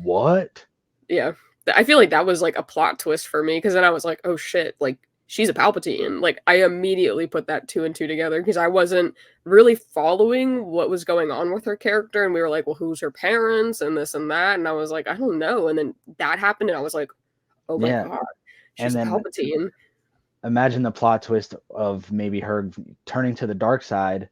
B: what?
A: Yeah. I feel like that was, like, a plot twist for me because then I was like, "Oh, shit, like, she's a Palpatine." Like, I immediately put that 2 and 2 together because I wasn't really following what was going on with her character, and we were like, "Well, who's her parents?" and this and that, and I was like, "I don't know," and then that happened, and I was like, "Oh my
B: Yeah.
A: god,
B: And
A: she's a
B: then
A: Palpatine."
B: imagine the plot twist of maybe her turning to the dark side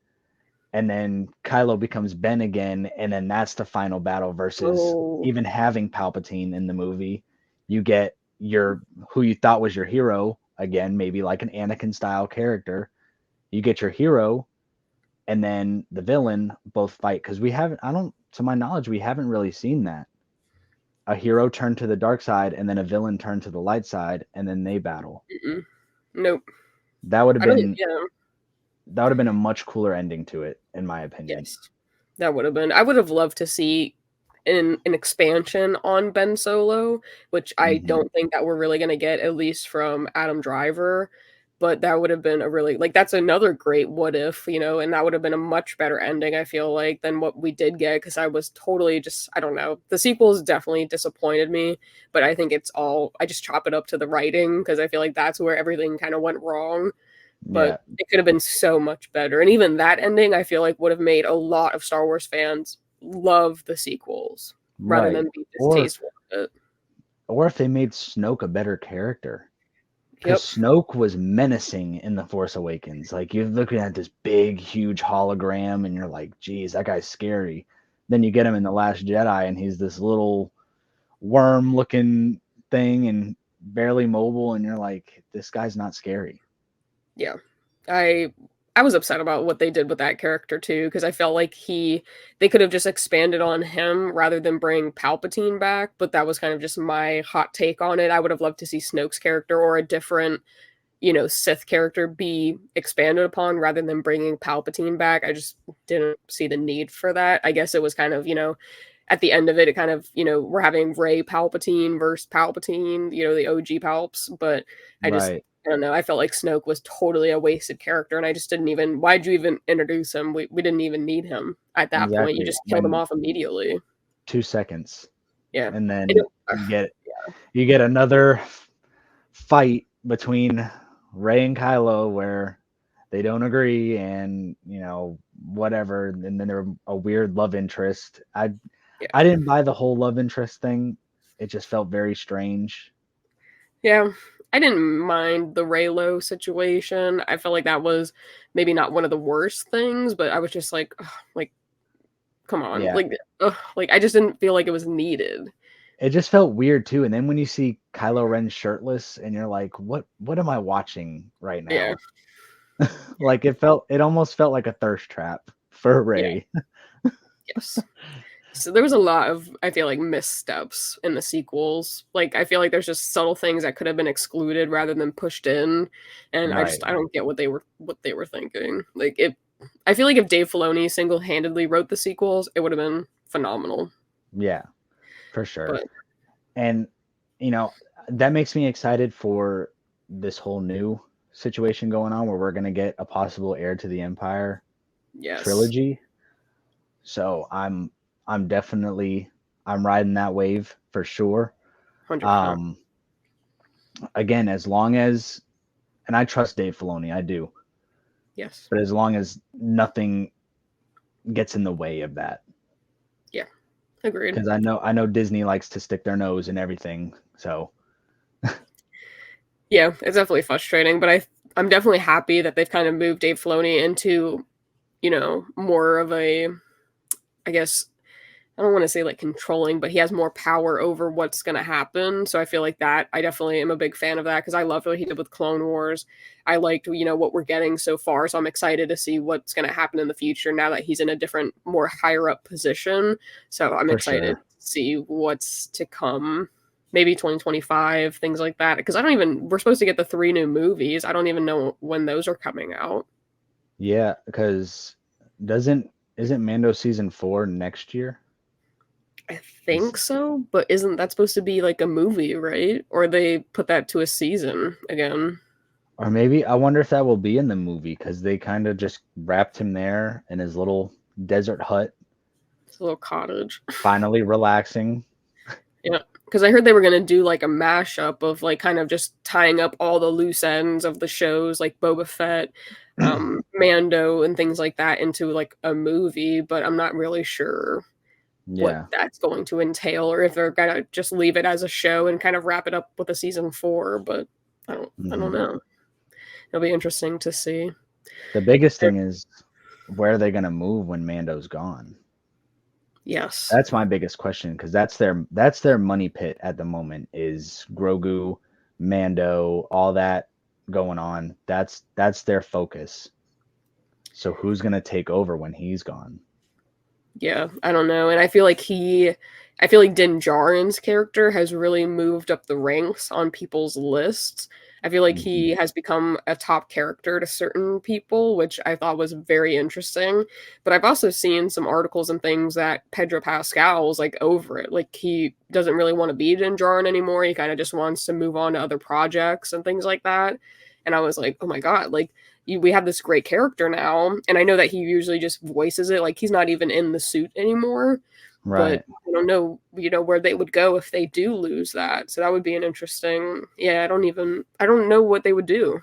B: and then Kylo becomes Ben again, and then that's the final battle versus
A: Oh,
B: even having Palpatine in the movie. You get your who you thought was your hero again, maybe like an Anakin style character. You get your hero and then the villain both fight because we haven't, I don't, to my knowledge, we haven't really seen that. A hero turn to the dark side and then a villain turn to the light side and then they battle.
A: mm-mm. Nope.
B: That would have
A: I don't
B: been
A: yeah,
B: that would have been a much cooler ending to it, in my opinion.
A: yes. That would've been I would've loved to see an expansion on Ben Solo, which I
B: Hmm.
A: don't think that we're really gonna get, at least from Adam Driver, but that would've been a really like, that's another great what if, and that would've been a much better ending, I feel like, than what we did get because I was totally just I don't know. The sequels definitely disappointed me, but I think it's all I just chop it up to the writing because I feel like that's where everything kinda went wrong. But
B: Yeah,
A: it could have been so much better, and even that ending, I feel like would have made a lot of Star Wars fans love the sequels rather
B: right.
A: than be
B: Or
A: distasteful with it.
B: or if they made Snoke a better character. Because
A: Yep.
B: Snoke was menacing in The Force Awakens. Like you're looking at this big, huge hologram, and you're like, "Geez, that guy's scary." Then you get him in The Last Jedi, and he's this little worm-looking thing and barely mobile, and you're like, "This guy's not scary."
A: Yeah. I I was upset about what they did with that character too, because I felt like they could have just expanded on him rather than bring Palpatine back, but that was kind of just my hot take on it. I would have loved to see Snoke's character or a different Sith character be expanded upon rather than bringing Palpatine back. I just didn't see the need for that. I guess it was kind of, at the end of it, it kind of, we're having Rey Palpatine versus Palpatine, the OG Palps. But I just,
B: Right.
A: I don't know. I felt like Snoke was totally a wasted character. And I just didn't even, why'd you even introduce him? We didn't even need him at that point. You
B: Exactly.
A: just killed him
B: When
A: off immediately.
B: 2 seconds,
A: Yeah.
B: and
A: And
B: then
A: it,
B: you get another fight between Ray and Kylo where they don't agree and whatever, and then there a weird love interest. I
A: yeah.
B: didn't buy the whole love interest thing. It just felt very strange.
A: Yeah, I didn't mind the Raylo situation. I felt like that was maybe not one of the worst things, but I was just like, "Ugh," like, come on,
B: Yeah,
A: like I just didn't feel like it was needed.
B: it just felt weird too. And then when you see Kylo Ren shirtless, and you're like, what am I watching right
A: Yeah,
B: now? Like it almost felt like a thirst trap for
A: yeah,
B: Ray.
A: yes. So there was a lot of I feel like missteps in the sequels. Like I feel like there's just subtle things that could have been excluded rather than pushed in, and
B: Right.
A: I don't get what they were thinking. Like it, I feel like if Dave Filoni single handedly wrote the sequels, it would have been phenomenal.
B: Yeah, for sure.
A: But
B: And you know, that makes me excited for this whole new situation going on where we're going to get a possible heir to the Empire
A: Yes.
B: trilogy. So I'm definitely I'm riding that wave for sure.
A: 100%.
B: Um, again, as long as and I trust Dave Filoni, I do,
A: Yes.
B: but as long as nothing gets in the way of that,
A: Yeah. Agreed.
B: because I know Disney likes to stick their nose in everything. So
A: Yeah, it's definitely frustrating, but I'm definitely happy that they've kind of moved Dave Filoni into, more of a, I guess, I don't want to say like controlling, but he has more power over what's going to happen. So I feel like that I definitely am a big fan of that because I loved what he did with Clone Wars. I liked, what we're getting so far. So I'm excited to see what's going to happen in the future now that he's in a different, more higher up position. So I'm
B: for
A: excited
B: sure.
A: to see what's to come. Maybe 2025, things like that. Because we're supposed to get the 3 new movies. I don't even know when those are coming out.
B: Yeah, because doesn't isn't Mando season 4 next year?
A: I
B: Is
A: think so, but isn't that supposed to be like a movie, right? Or they put that to a season again?
B: or maybe I wonder if that will be in the movie because they kind of just wrapped him there in his little desert hut,
A: It's a little cottage.
B: finally relaxing.
A: Yeah, because I heard they were gonna do like a mashup of like kind of just tying up all the loose ends of the shows, like Boba Fett, Mando, and things like that into like a movie. But I'm not really sure what
B: Yeah.
A: that's going to entail, or if they're gonna just leave it as a show and kind of wrap it up with a season 4. But I don't
B: Hmm.
A: know. It'll be interesting to see.
B: The biggest thing is where are they going to move when Mando's gone?
A: Yes.
B: That's my biggest question because that's their money pit at the moment is Grogu, Mando, all that going on. That's their focus. So who's going to take over when he's gone?
A: Yeah, I don't know. And I feel like Din Djarin's character has really moved up the ranks on people's lists. I feel like he
B: Hmm.
A: has become a top character to certain people, which I thought was very interesting. But I've also seen some articles and things that Pedro Pascal's like over it. Like he doesn't really want to be Din Djarin anymore. He kind of just wants to move on to other projects and things like that. And I was like, oh my God, like we have this great character now, and I know that he usually just voices it, like he's not even in the suit anymore. But
B: Right.
A: I don't know, where they would go if they do lose that. So that would be an interesting. Yeah, I don't know what they would do.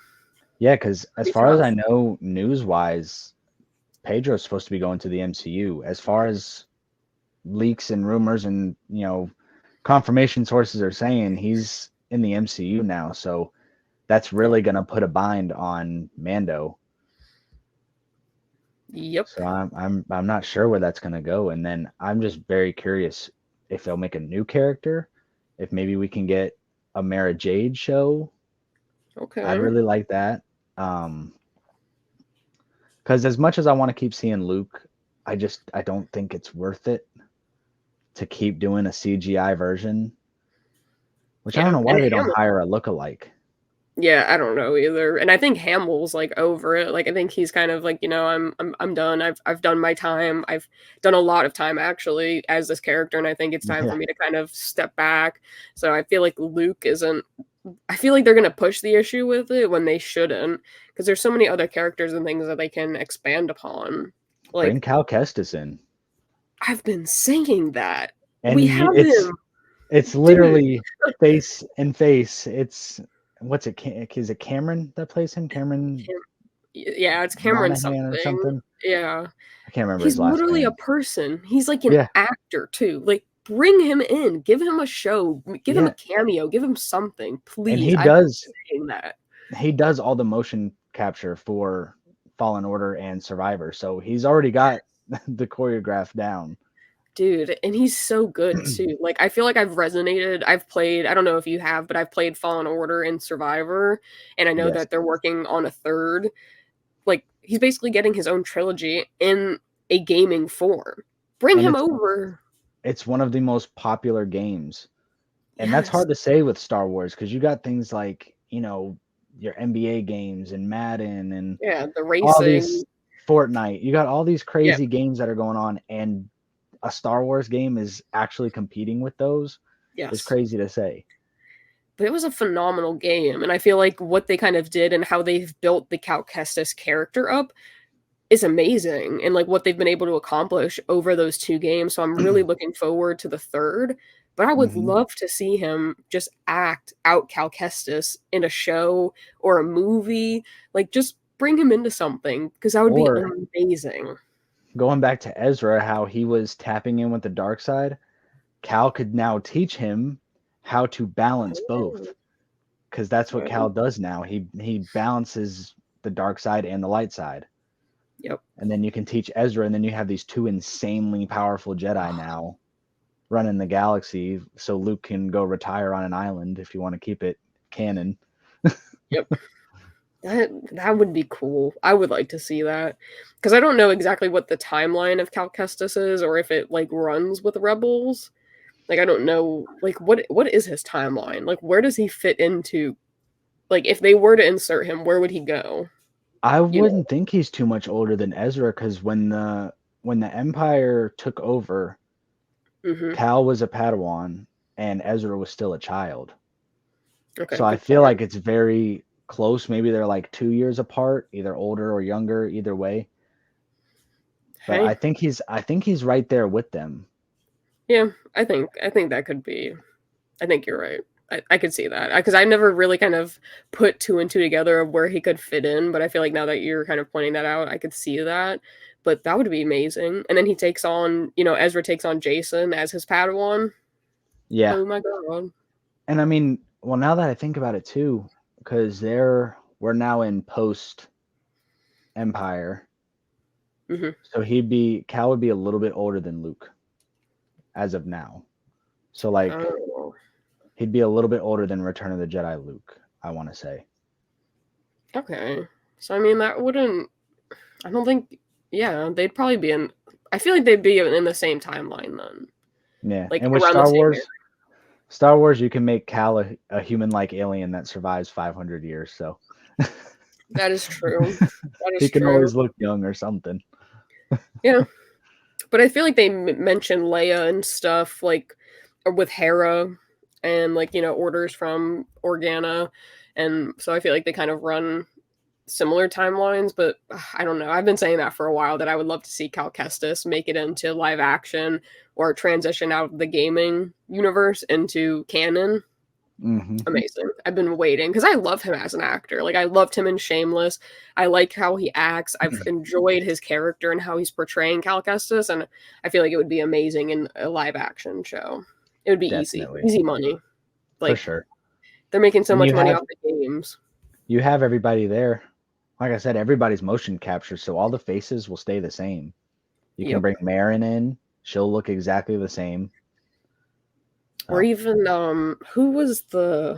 B: Yeah, because as
A: It'd be
B: far as I
A: tough.
B: know, news wise, Pedro's supposed to be going to the MCU. As far as leaks and rumors and confirmation sources are saying, he's in the MCU now. So that's really going to put a bind on Mando.
A: Yep.
B: So I'm not sure where that's going to go. And then I'm just very curious if they'll make a new character, if maybe we can get a Mara Jade show. I'd
A: Okay.
B: really like that. Because as much as I want to keep seeing Luke, I don't think it's worth it to keep doing a CGI version. Which I don't
A: Yeah.
B: know why
A: And
B: they don't
A: Hamill.
B: hire a lookalike.
A: Yeah, I don't know either. And I think Hamill's like over it. Like I think he's kind of like, I'm done. I've done my time. I've done a lot of time actually as this character, and I think it's time for
B: Yeah,
A: me to kind of step back. So I feel like Luke isn't I feel like they're going to push the issue with it when they shouldn't, because there's so many other characters and things that they can expand upon.
B: bring
A: Like
B: Cal Kestis in,
A: I've been saying that.
B: and
A: We have
B: it's
A: him, dude.
B: literally face and face. It's what's it? Is it Cameron that plays him? Cameron
A: Yeah, it's Cameron
B: Monaghan or
A: something.
B: something?
A: Yeah.
B: I can't remember
A: He's
B: his last
A: literally a
B: name.
A: person. He's like an
B: Yeah,
A: actor too. Like bring him in, give him a show, give him a
B: yeah,
A: cameo, give him something,
B: and
A: please. I've been saying that.
B: he does all the motion capture for Fallen Order and Survivor, so he's already got the choreograph down.
A: Dude, and he's so good too. Like I feel like I've played, I don't know if you have, but I've played Fallen Order and Survivor, and I know
B: Yes,
A: that they're working on a third. Like he's basically getting his own trilogy in a gaming form. Bring
B: and
A: him over.
B: it's one of the most popular games. And that's
A: Yes.
B: hard to say with Star Wars because you got things like, your NBA games and Madden and
A: Yeah, the
B: all
A: racing.
B: these Fortnite. You got all these
A: Yeah.
B: crazy games that are going on, and a Star Wars game is actually competing with those is
A: Yes.
B: crazy to say.
A: but it was a phenomenal game. And I feel like what they kind of did and how they've built the Cal Kestis character up is amazing, and like what they've been able to accomplish over those 2 games. So I'm really looking forward to the third. But I would
B: Hmm.
A: love to see him just act out Cal Kestis in a show or a movie. Like just bring him into something because that would be
B: Or
A: amazing.
B: going back to Ezra, how he was tapping in with the dark side, Cal could now teach him how to balance both, because that's what Cal
A: Oh,
B: does now. He balances the dark side and the light side.
A: yep.
B: And then you can teach Ezra, and then you have these two insanely powerful Jedi now running the galaxy, so Luke can go retire on an island if you want to keep it canon.
A: Yep. That would be cool. I would like to see that because I don't know exactly what the timeline of Cal Kestis is, or if it like runs with Rebels. Like I don't know, like what is his timeline? Like where does he fit into? Like if they were to insert him, where would he go?
B: I
A: You know?
B: wouldn't think he's too much older than Ezra, because when the Empire took over,
A: Hmm.
B: Cal was a Padawan and Ezra was still a child.
A: Okay,
B: So I
A: good
B: feel
A: point.
B: like it's very close. Maybe they're like 2 years apart, either older or younger, either way. But
A: Hey,
B: I think he's right there with them.
A: yeah, I think that could be. I think you're right. I could see that because I never really kind of put two and two together of where he could fit in, but I feel like now that you're kind of pointing that out, I could see that. But that would be amazing. And then he takes on, Ezra takes on Jason as his Padawan.
B: Yeah.
A: Oh my god.
B: And I mean, well, now that I think about it too, because we're now in post Empire,
A: Hmm.
B: so Cal would be a little bit older than Luke as of now. So like
A: Oh,
B: he'd be a little bit older than Return of the Jedi Luke, I want to say.
A: okay. So I mean, that wouldn't. I don't think. Yeah, they'd probably be in. I feel like they'd be in the same timeline then,
B: Yeah.
A: like
B: And with
A: around the same era.
B: Star Wars, you can make Cal a human-like alien that survives 500 years, so
A: That is true. That
B: he
A: is
B: can
A: true.
B: always look young or something.
A: Yeah. But I feel like they mention Leia and stuff like with Hera and like orders from Organa, and so I feel like they kind of run similar timelines. But I don't know. I've been saying that for a while that I would love to see Cal Kestis make it into live action or transition out of the gaming universe into canon.
B: Hmm.
A: Amazing. I've been waiting because I love him as an actor. Like I loved him in Shameless. I like how he acts. I've enjoyed his character and how he's portraying Cal Kestis, and I feel like it would be amazing in a live action show. It would be easy,
B: Definitely,
A: easy money.
B: for
A: Like
B: sure.
A: they're making so
B: And
A: much money off the games.
B: you have everybody there. Like I said, everybody's motion captured, so all the faces will stay the same. You can
A: Yep.
B: bring Marin in; she'll look exactly the same.
A: Or
B: So
A: even who was there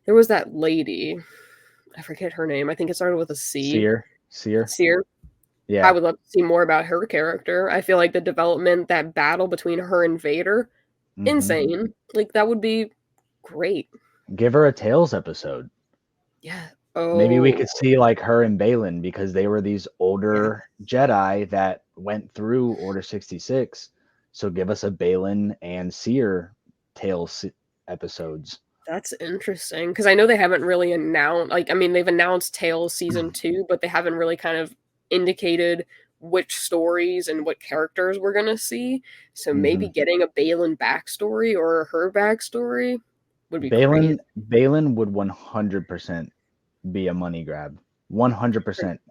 A: was that lady. I forget her name. I think it started with a C.
B: Seer,
A: Seer. I
B: yeah.
A: would love to see more about her character. I feel like the development, that battle between her and Vader,
B: Hmm.
A: insane. Like that would be great.
B: Give her a Tales episode.
A: Yeah.
B: Maybe we
A: Oh,
B: could see like her and Balin, because they were these
A: yeah.
B: older Jedi that went through Order 66. So give us a Balin and Seer Tales episodes.
A: That's interesting because I know they haven't really announced. Like, I mean, they've announced Tales season two, but they haven't really kind of indicated which stories and what characters we're gonna see. So maybe
B: Hmm.
A: getting a Balin backstory or her backstory would be crazy.
B: Balin would 100% be a money grab. 100%.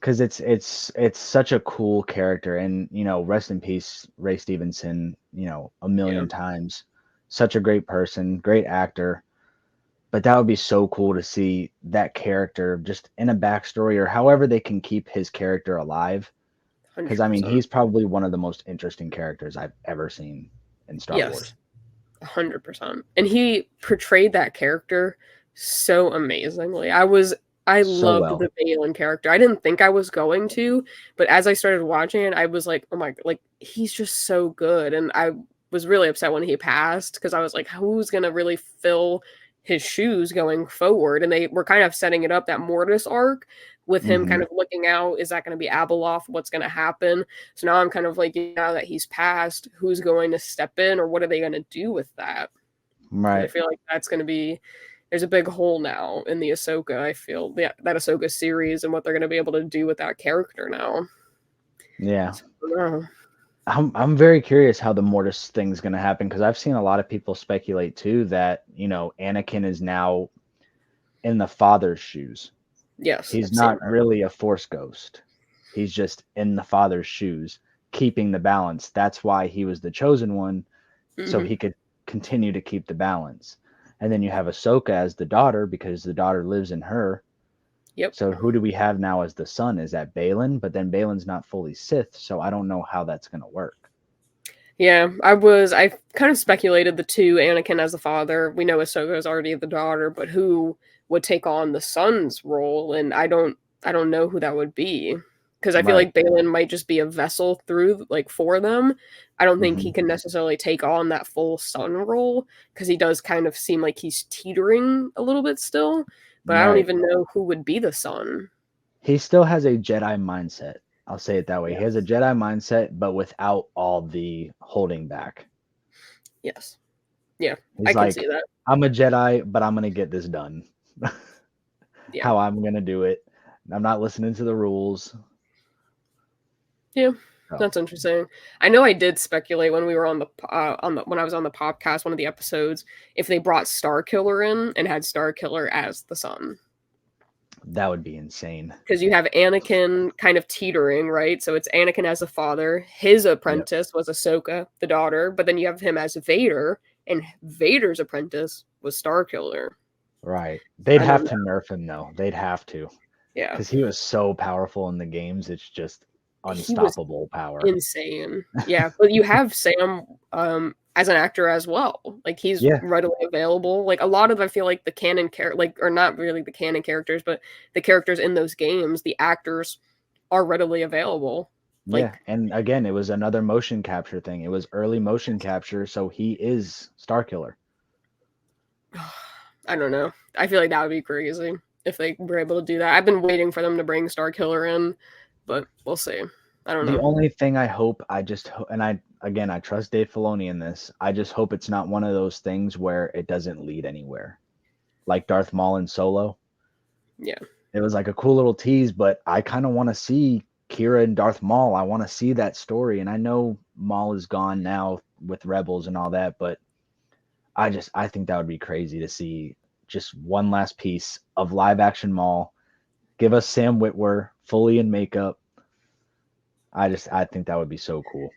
B: Because it's such a cool character, and rest in peace Ray Stevenson, a
A: Yeah.
B: million times. Such a great person, great actor. But that would be so cool to see that character just in a backstory, or however they can keep his character alive. Because I mean,
A: 100%.
B: he's probably one of the most interesting characters I've ever seen in Star
A: Yes.
B: Wars.
A: 100%. And he portrayed that character so amazingly. I
B: So
A: loved
B: well.
A: the Balin character. I didn't think I was going to, but as I started watching it, I was like, "Oh my, like he's just so good." And I was really upset when he passed because I was like, "Who's going to really fill his shoes going forward?" And they were kind of setting it up, that Mortis arc with him
B: Hmm.
A: kind of looking out, is that going to be Abeloth? What's going to happen? So now I'm kind of like, now that he's passed, who's going to step in or what are they going to do with that? because I
B: Right.
A: feel like that's going to be there's a big hole now in the Ahsoka. I feel that Ahsoka series and what they're going to be able to do with that character now.
B: Yeah.
A: So, I don't know.
B: I'm very curious how the Mortis thing's gonna happen because I've seen a lot of people speculate too that, Anakin is now in the father's shoes.
A: Yes,
B: He's
A: I've seen
B: not
A: that.
B: really a force ghost. He's just in the father's shoes, keeping the balance. That's why he was the chosen one, so
A: Hmm.
B: he could continue to keep the balance. And then you have Ahsoka as the daughter because the daughter lives in her.
A: Yep.
B: So who do we have now as the son? Is that Balin? But then Balin's not fully Sith, so I don't know how that's gonna work.
A: Yeah, I kind of speculated the two, Anakin as the father. We know Ahsoka is already the daughter, but who would take on the son's role? And I don't know who that would be. Because I feel
B: Right.
A: like Balin might just be a vessel through, like, for them. I don't think
B: Hmm.
A: he can necessarily take on that full son role, because he does kind of seem like he's teetering a little bit still. But I don't
B: Right.
A: even know who would be the son.
B: He still has a Jedi mindset. I'll say it that way.
A: Yeah.
B: He has a Jedi mindset, but without all the holding back.
A: Yes. Yeah, I
B: He's
A: can see
B: like,
A: that.
B: I'm a Jedi, but I'm gonna get this done.
A: Yeah.
B: How I'm gonna do it. I'm not listening to the rules.
A: Yeah,
B: So
A: that's interesting. I know I did speculate when we were on the when I was on the podcast, one of the episodes, if they brought Starkiller in and had Starkiller as the son.
B: that would be insane.
A: Because you have Anakin kind of teetering, right? So it's Anakin as the father. His
B: Yep.
A: apprentice was Ahsoka, the daughter, but then you have him as Vader, and Vader's apprentice was Starkiller.
B: Right. They'd
A: I
B: have
A: don't
B: to
A: know.
B: nerf him though. They'd have to.
A: Yeah,
B: Because he was so powerful in the games, it's just
A: he was
B: unstoppable power.
A: insane. Yeah, but you have Sam as an actor as well. Like he's
B: Yeah.
A: readily available. Like a lot of I feel like the canon like or not really the canon characters, but the characters in those games, the actors are readily available.
B: Yeah.
A: Like
B: And again, it was another motion capture thing. It was early motion capture, so he is Starkiller.
A: I don't know. I feel like that would be crazy if they were able to do that. I've been waiting for them to bring Starkiller in, but we'll see. I don't
B: The
A: know.
B: only thing I hope, and I trust Dave Filoni in this. I just hope it's not one of those things where it doesn't lead anywhere, like Darth Maul and Solo.
A: Yeah.
B: It was like a cool little tease, but I kind of want to see Kira and Darth Maul. I want to see that story, and I know Maul is gone now with Rebels and all that, but I think that would be crazy to see just one last piece of live action Maul. Give us Sam Witwer fully in makeup. I think that would be so cool.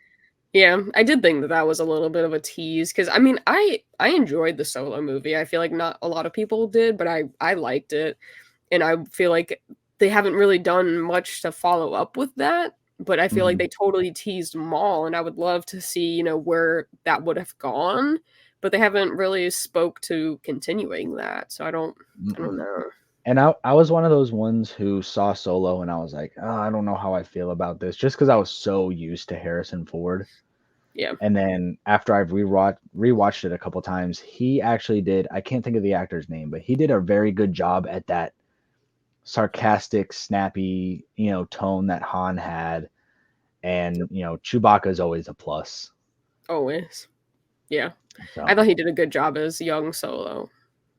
A: Yeah, I did think that that was a little bit of a tease because I mean, I enjoyed the Solo movie. I feel like not a lot of people did, but I liked it, and I feel like they haven't really done much to follow up with that. But I feel like
B: Hmm.
A: they totally teased Maul, and I would love to see where that would have gone. But they haven't really spoke to continuing that, so I don't know.
B: And I was one of those ones who saw Solo and I was like, oh, I don't know how I feel about this, just because I was so used to Harrison Ford.
A: Yeah.
B: And then after I've rewatched it a couple times, he actually did. I can't think of the actor's name, but he did a very good job at that sarcastic, snappy, tone that Han had. And Chewbacca is always a plus.
A: Always. Yeah. I
B: So
A: thought he did a good job as young Solo.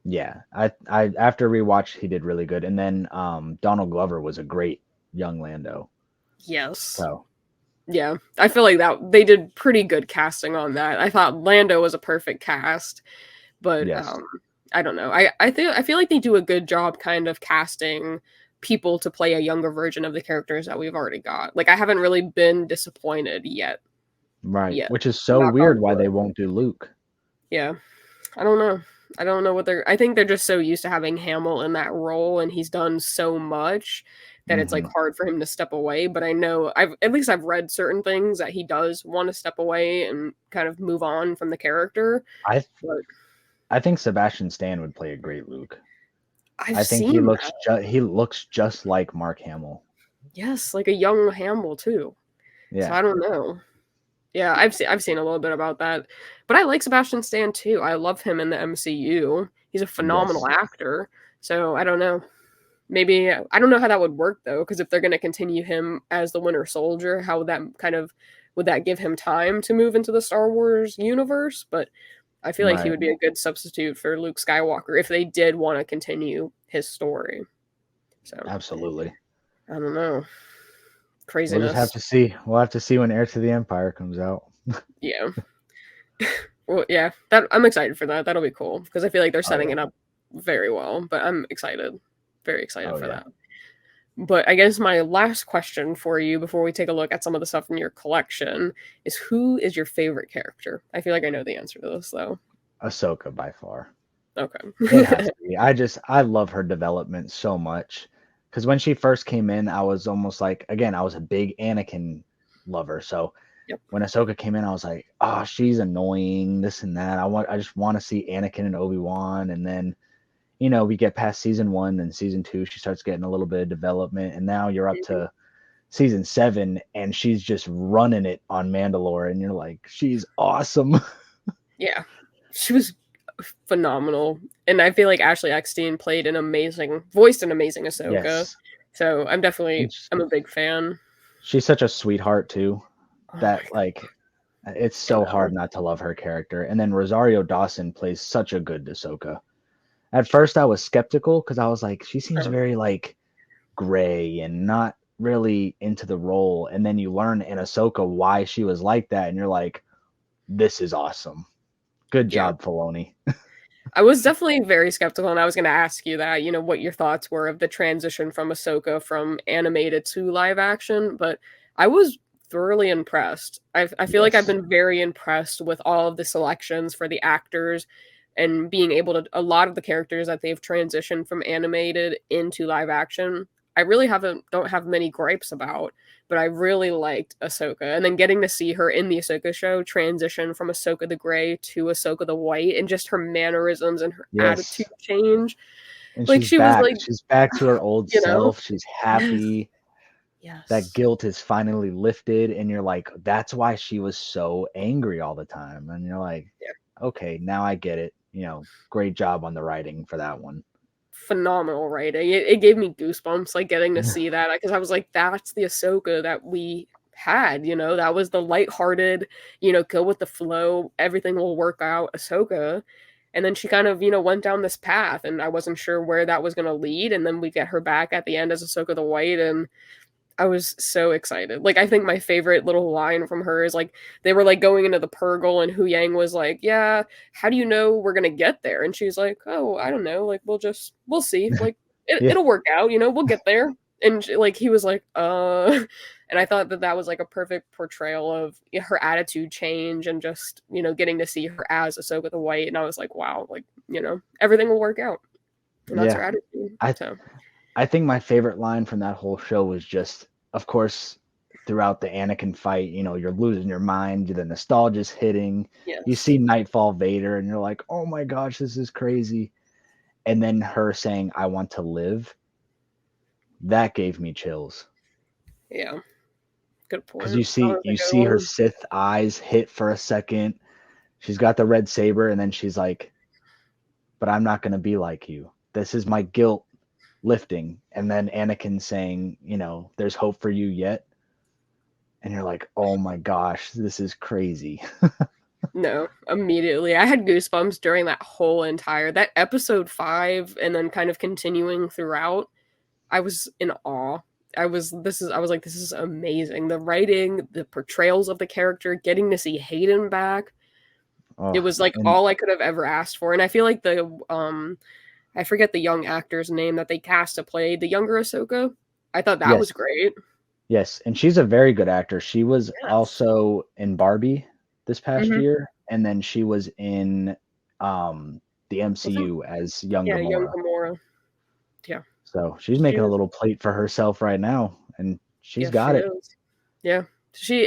B: yeah, I after rewatch he did really good. And then Donald Glover was a great young Lando.
A: Yes.
B: So
A: Yeah. I feel like that they did pretty good casting on that. I thought Lando was a perfect cast, but
B: yes.
A: I don't know. I feel like they do a good job kind of casting people to play a younger version of the characters that we've already got. Like I haven't really been disappointed yet.
B: Right.
A: Yet.
B: Which is so
A: Knock on
B: weird why
A: wood.
B: they won't do Luke.
A: Yeah. I don't know. I don't know what they're I think they're just so used to having Hamill in that role and he's done so much that it's like
B: Hmm.
A: hard for him to step away, but I know I've read certain things that he does want to step away and kind of move on from the character,
B: I
A: but
B: I think Sebastian Stan would play a great Luke.
A: I've
B: I think
A: seen that.
B: he looks just like Mark Hamill.
A: Yes, like a young Hamill too. So
B: Yeah.
A: I don't know. Yeah, I've seen a little bit about that. But I like Sebastian Stan too. I love him in the MCU. He's a phenomenal
B: Yes.
A: actor. So I don't know. Maybe I don't know how that would work though, because if they're going to continue him as the Winter Soldier, how would that kind of would that give him time to move into the Star Wars universe? But I feel like he
B: Right.
A: would be a good substitute for Luke Skywalker if they did want to continue his story. So
B: Absolutely.
A: I don't know.
B: We'll just have
A: Craziness.
B: to see. We'll have to see when Heir to the Empire comes out.
A: Yeah. Well, yeah. That I'm excited for that. That'll be cool because I feel like they're
B: Oh
A: setting
B: yeah.
A: it up very well. But I'm excited. Very excited
B: Oh
A: for
B: yeah.
A: that. But I guess my last question for you before we take a look at some of the stuff in your collection is who is your favorite character? I feel like I know the answer to this though.
B: Ahsoka by far. It has
A: Okay.
B: to be. I love her development so much. Because when she first came in, I was almost like, again, I was a big Anakin lover. So
A: Yep.
B: when Ahsoka came in, I was like, oh, she's annoying, this and that. I just want to see Anakin and Obi-Wan. And then, we get past season 1 and season 2, she starts getting a little bit of development. And now you're up
A: Mhm.
B: to season 7 and she's just running it on Mandalore. And you're like, she's awesome.
A: Yeah. She was phenomenal. And I feel like Ashley Eckstein voiced an amazing Ahsoka.
B: Yes.
A: So
B: And
A: I'm a big fan.
B: she's such a sweetheart too,
A: Oh my
B: that like it's
A: god, I
B: so
A: know.
B: hard not to love her character. And then Rosario Dawson plays such a good Ahsoka. At first I was skeptical because I was like, she seems
A: Oh,
B: very like gray and not really into the role. And then you learn in Ahsoka why she was like that, and you're like, this is awesome. Good
A: yeah.
B: job, Filoni.
A: I was definitely very skeptical, and I was going to ask you that, what your thoughts were of the transition from Ahsoka from animated to live action, but I was thoroughly impressed. I feel like I've
B: Yes.
A: been very impressed with all of the selections for the actors and being able to, a lot of the characters that they've transitioned from animated into live action. I really don't have many gripes about, but I really liked Ahsoka. And then getting to see her in the Ahsoka show transition from Ahsoka the Grey to Ahsoka the White and just her mannerisms and her attitude
B: Yes.
A: change.
B: And
A: Like
B: she's
A: she was
B: back.
A: like,
B: She's back to her old
A: you know,
B: self. She's
A: yes,
B: happy. That
A: yes,
B: guilt is finally lifted, and you're like, that's why she was so angry all the time. And you're like,
A: yeah,
B: okay, now I get it. Great job on the writing for that one.
A: phenomenal writing. It gave me goosebumps like getting to see that because I was like, that's the Ahsoka that we had. That was the lighthearted, go with the flow, everything will work out Ahsoka. And then she kind of, went down this path, and I wasn't sure where that was going to lead. And then we get her back at the end as Ahsoka the White, and I was so excited. Like, I think my favorite little line from her is like, they were like going into the Purgle, and Hu Yang was like, yeah, how do you know we're gonna get there? And she's like, oh, I don't know. Like, we'll see. Like,
B: Yeah.
A: it'll work out, we'll get there. And like, he was like, and I thought that that was like a perfect portrayal of her attitude change and just, getting to see her as Ahsoka the White. And I was like, wow, like, everything will work out. And that's her
B: Yeah.
A: attitude.
B: I
A: So,
B: I think my favorite line from that whole show was just, of course, throughout the Anakin fight, you're losing your mind, the nostalgia's hitting. You
A: yes.
B: see Nightfall Vader and you're like, "Oh my gosh, this is crazy." And then her saying, "I want to live." That gave me chills.
A: Yeah. Good
B: Cuz
A: point. That was a
B: you
A: good
B: see her
A: one.
B: Sith eyes hit for a second. She's got the red saber and then she's like, "But I'm not going to be like you. This is my guilt lifting." And then Anakin saying, "There's hope for you yet." And you're like, "Oh my gosh, this is crazy."
A: No, immediately. I had goosebumps during that episode 5 and then kind of continuing throughout. I was in awe. I was like, this is amazing. The writing, the portrayals of the character, getting to see Hayden back. It
B: Oh,
A: was like
B: and
A: all I could have ever asked for. And I feel like I forget the young actor's name that they cast to play the younger Ahsoka. I thought that was
B: yes,
A: great.
B: yes, and she's a very good actor. She was
A: Yes.
B: also in Barbie this past
A: Mhm.
B: year, and then she was in the
A: I think
B: MCU as young
A: yeah, young
B: Gamora.
A: Gamora. Yeah.
B: So she's
A: She
B: making a
A: was
B: little plate for herself right now, and she's
A: yes, she
B: got it.
A: is. Yeah.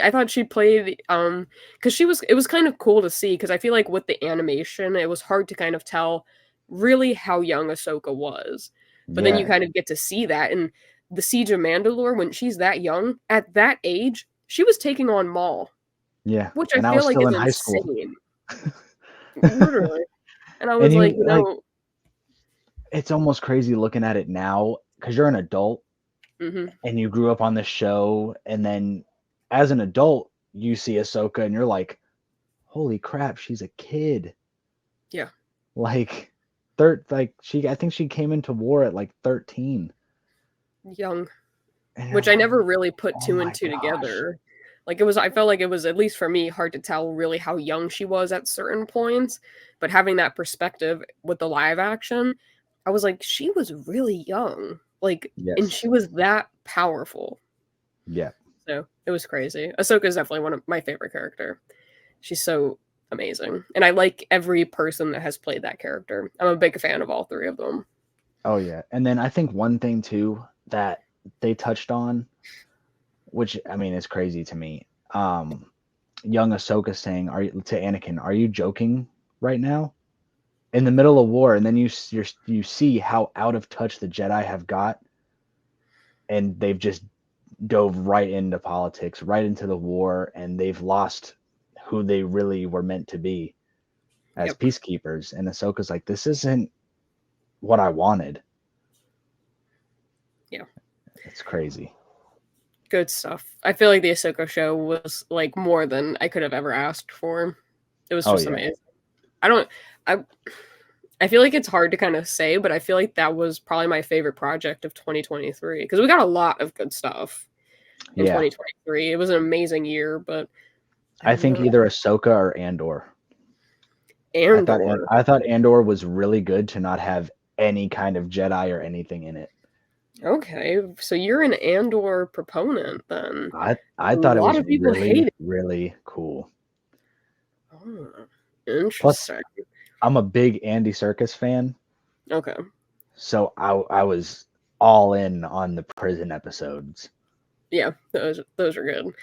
A: I thought she played because it was kind of cool to see because I feel like with the animation it was hard to kind of tell really how young Ahsoka was. But then you
B: Yeah,
A: kind of get to see that in the Siege of Mandalore when she's that young, at that age, she was taking on Maul,
B: yeah,
A: which I
B: and I
A: feel
B: was
A: like
B: still
A: is
B: in high school,
A: insane. Literally. And I
B: and
A: was like,
B: it's almost crazy looking at it now because you're an adult
A: mhm,
B: and you grew up on this show, and then as an adult, you see Ahsoka and you're like, holy crap, she's a kid.
A: Yeah.
B: Like I think she came into war at like 13.
A: Young.
B: And you're
A: Which I
B: like,
A: never really put
B: oh
A: two and
B: my
A: two
B: gosh.
A: together. Like, I felt like it was, at least for me, hard to tell really how young she was at certain points, but having that perspective with the live action, I was like, she was really young, like, and
B: Yes.
A: she was that powerful.
B: Yeah.
A: So, it was crazy. Ahsoka is definitely one of my favorite character. She's so amazing, and I like every person that has played that character. I'm a big fan of all three of them.
B: Oh yeah. And then I think one thing too that they touched on, which I mean is crazy to me. Young Ahsoka saying, "Are you to Anakin? Are you joking right now? In the middle of war?" And then you see how out of touch the Jedi have got, and they've just dove right into politics, right into the war, and they've lost who they really were meant to be as
A: Yep.
B: peacekeepers. And Ahsoka's like, "This isn't what I wanted."
A: Yeah.
B: It's crazy.
A: Good stuff. I feel like the Ahsoka show was like more than I could have ever asked for. It was
B: Oh
A: just
B: yeah.
A: amazing. I don't I I feel like it's hard to kind of say, but I feel like that was probably my favorite project of 2023 because we got a lot of good stuff in
B: Yeah.
A: 2023. It was an amazing year, but I
B: I
A: don't
B: think
A: know.
B: either Ahsoka or Andor.
A: Andor.
B: I thought Andor was really good to not have any kind of Jedi or anything in it.
A: Okay, so you're an Andor proponent then.
B: I
A: A
B: thought it
A: lot
B: was
A: of people hate
B: really
A: it.
B: really cool.
A: Oh,
B: Plus,
A: interesting.
B: I'm a big Andy Serkis fan,
A: Okay.
B: so I was all in on the prison episodes.
A: Yeah, those are good.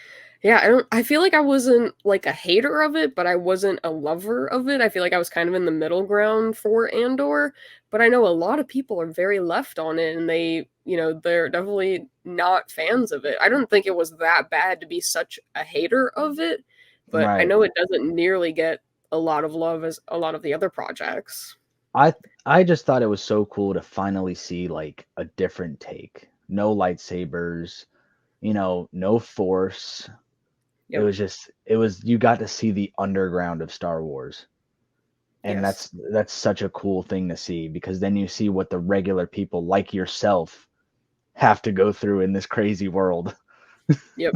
A: Yeah, I feel like I wasn't like a hater of it, but I wasn't a lover of it. I feel like I was kind of in the middle ground for Andor, but I know a lot of people are very left on it and they're definitely not fans of it. I don't think it was that bad to be such a hater of it, but I
B: Right.
A: know it doesn't nearly get a lot of love as a lot of the other projects.
B: I I just thought it was so cool to finally see like a different take. No lightsabers, no force.
A: Yep.
B: It was you got to see the underground of Star Wars. And
A: Yes.
B: that's such a cool thing to see because then you see what the regular people like yourself have to go through in this crazy world.
A: Yep.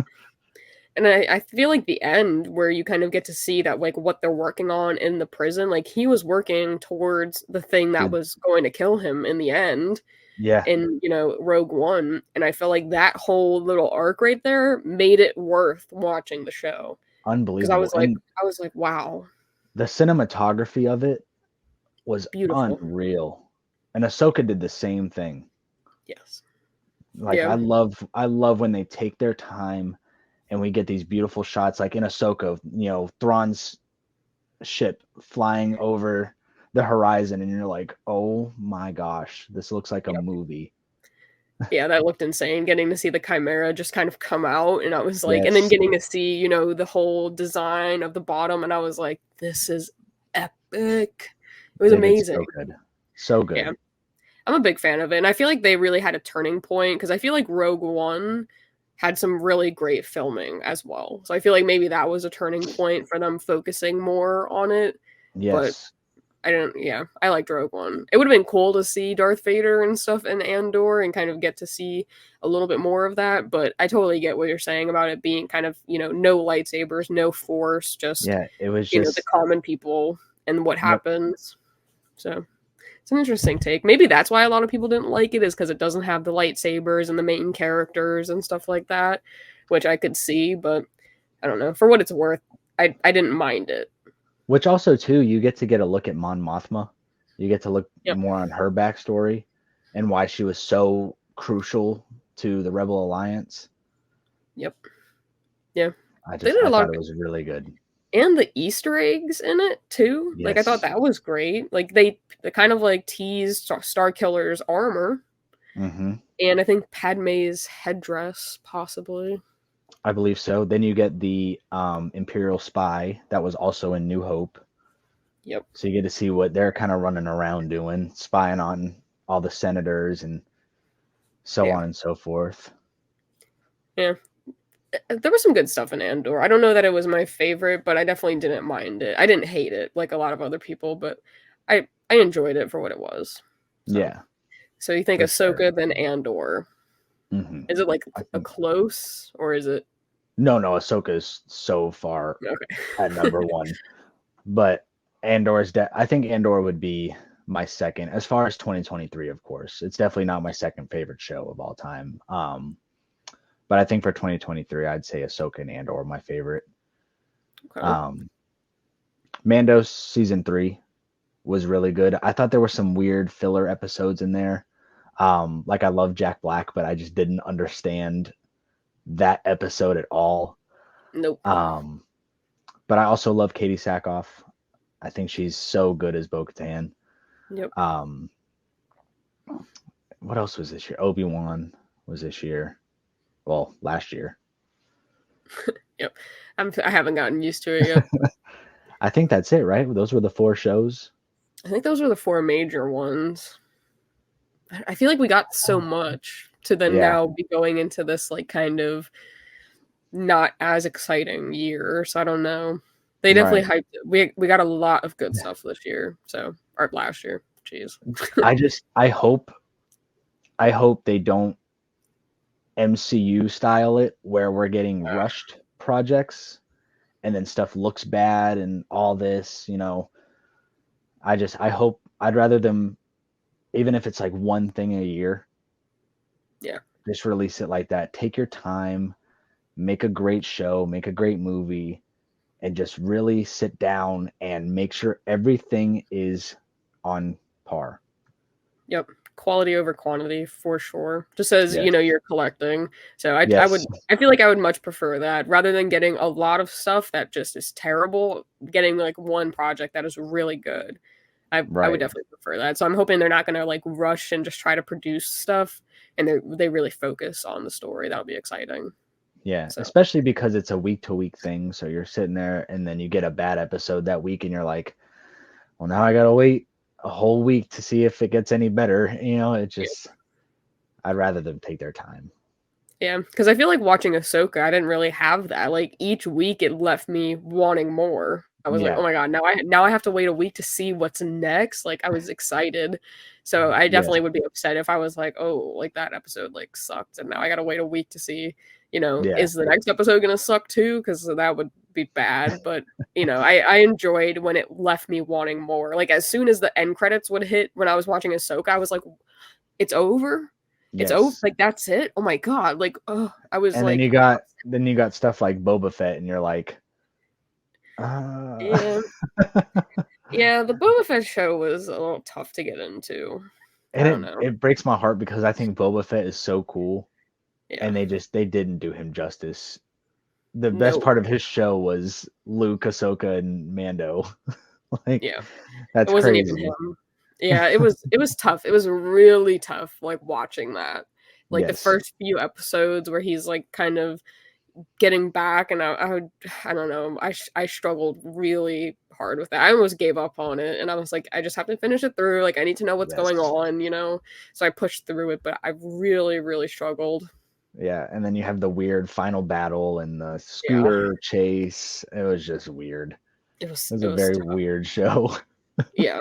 A: And I feel like the end where you kind of get to see that like what they're working on in the prison, like he was working towards the thing that
B: Dude,
A: was going to kill him in the end
B: yeah,
A: in, Rogue One. And I feel like that whole little arc right there made it worth watching the show. Because
B: unbelievable. And
A: I was like, wow,
B: the cinematography of it was
A: beautiful.
B: unreal. And Ahsoka did the same thing.
A: Yes.
B: Like
A: Yeah.
B: I love when they take their time and we get these beautiful shots like in Ahsoka, Thrawn's ship flying over the horizon and you're like, "Oh my gosh, this looks like a
A: Yep.
B: movie."
A: Yeah, that looked insane getting to see the Chimera just kind of come out, and I was like, and then
B: Yes,
A: getting to see, the whole design of the bottom, and I was like, this is epic. It was
B: it is
A: amazing.
B: so good. So
A: Yeah.
B: good.
A: I'm a big fan of it, and I feel like they really had a turning point because I feel like Rogue One had some really great filming as well. So I feel like maybe that was a turning point for them focusing more on it. But
B: Yes.
A: I don't, yeah, I liked Rogue One. It would have been cool to see Darth Vader and stuff in Andor and kind of get to see a little bit more of that. But I totally get what you're saying about it being kind of, no lightsabers, no force, just,
B: Yeah, it was
A: the
B: just
A: common people and what
B: yep,
A: happens. So it's an interesting take. Maybe that's why a lot of people didn't like it, is because it doesn't have the lightsabers and the main characters and stuff like that, which I could see, but I don't know. For what it's worth, I didn't mind it.
B: which also too, you get a look at Mon Mothma. You get to look
A: Yep.
B: more on her backstory and why she was so crucial to the Rebel Alliance.
A: Yep. Yeah. They did
B: I
A: a lot
B: thought
A: of,
B: it was really good.
A: and the Easter eggs in it too. Like I thought
B: Yes.
A: that was great. Like they kind of like teased Star Killer's armor
B: Hmm.
A: and I think Padme's headdress possibly.
B: I believe so. Then you get the Imperial spy that was also in New Hope.
A: Yep.
B: So you get to see what they're kind of running around doing, spying on all the senators and so
A: Yeah.
B: on and so forth.
A: Yeah. There was some good stuff in Andor. I don't know that it was my favorite, but I definitely didn't mind it. I didn't hate it like a lot of other people, but I enjoyed it for what it was. So
B: Yeah,
A: so you think
B: for sure.
A: Ahsoka then Andor? Is it like
B: I
A: a
B: think
A: close or is it
B: no, Ahsoka is so far at
A: okay?
B: number one, but I think Andor would be my second as far as 2023. Of course, it's definitely not my second favorite show of all time. But I think for 2023, I'd say Ahsoka and Andor are my favorite.
A: Okay.
B: Um, Mando season 3 was really good. I thought there were some weird filler episodes in there. Like I love Jack Black, but I just didn't understand that episode at all.
A: Nope.
B: Um, but I also love Katie Sackhoff. I think she's so good as Bo-Katan.
A: Yep.
B: Um, what else was this year? Obi-Wan was this year. Well, last year.
A: Yep. I haven't gotten used to it yet.
B: I think that's it, right? Those were the 4 shows.
A: I think those were the four major ones. I feel like we got so much to then
B: Yeah,
A: now be going into this like kind of not as exciting year. So I don't know. They definitely
B: right.
A: hyped it. We got a lot of good stuff this year. So or last year. Jeez.
B: I hope they don't MCU style it where we're getting rushed projects and then stuff looks bad and all this. I hope I'd rather them, even if it's like one thing a year,
A: Yeah.
B: just release it like that. Take your time, make a great show, make a great movie, and just really sit down and make sure everything is on par.
A: Yep. Quality over quantity for sure. Just as,
B: Yes.
A: you're collecting. So
B: Yes.
A: I feel like I would much prefer that rather than getting a lot of stuff that just is terrible, getting like one project that is really good. I would
B: Right.
A: definitely prefer that. So I'm hoping they're not gonna like rush and just try to produce stuff and they really focus on the story. That would be exciting.
B: Yeah.
A: So
B: Especially because it's a week to week thing. So you're sitting there and then you get a bad episode that week and you're like, well, now I got to wait a whole week to see if it gets any better. It
A: yeah.
B: just, I'd rather them take their time.
A: Yeah, because I feel like watching Ahsoka, I didn't really have that. Like each week, it left me wanting more. I was like,
B: Yeah.
A: "Oh my god, now I have to wait a week to see what's next." Like I was excited, so I
B: Yeah.
A: definitely would be upset if I was like, "Oh, like that episode like sucked," and now I got to wait a week to see.
B: Yeah.
A: Is the next episode gonna suck too? Because that would be bad. But I enjoyed when it left me wanting more. Like as soon as the end credits would hit when I was watching Ahsoka, I was like, "It's over." It's over,
B: Yes.
A: like, that's it? Oh my god, like, oh, I was
B: And then
A: like
B: you got stuff like Boba Fett and you're like,
A: yeah. Yeah, the Boba Fett show was a little tough to get into. I
B: and
A: don't
B: it
A: know.
B: it breaks my heart because I think Boba Fett is so cool
A: Yeah.
B: and they didn't do him justice. The best
A: No.
B: part of his show was Luke, Ahsoka, and Mando. Like
A: Yeah. It
B: that's
A: wasn't even
B: crazy.
A: him. Yeah, it was tough. It was really tough, like, watching that. Like, the
B: Yes.
A: first few episodes where he's, like, kind of getting back, and I don't know, I struggled really hard with that. I almost gave up on it, and I was like, "I just have to finish it through, like, I need to know what's going
B: Yes.
A: on?" So I pushed through it, but I really, really struggled.
B: Yeah, and then you have the weird final battle and the
A: Yeah.
B: scooter chase. It was just weird.
A: It was
B: It was
A: it
B: a
A: was
B: very
A: tough.
B: weird show.
A: Yeah.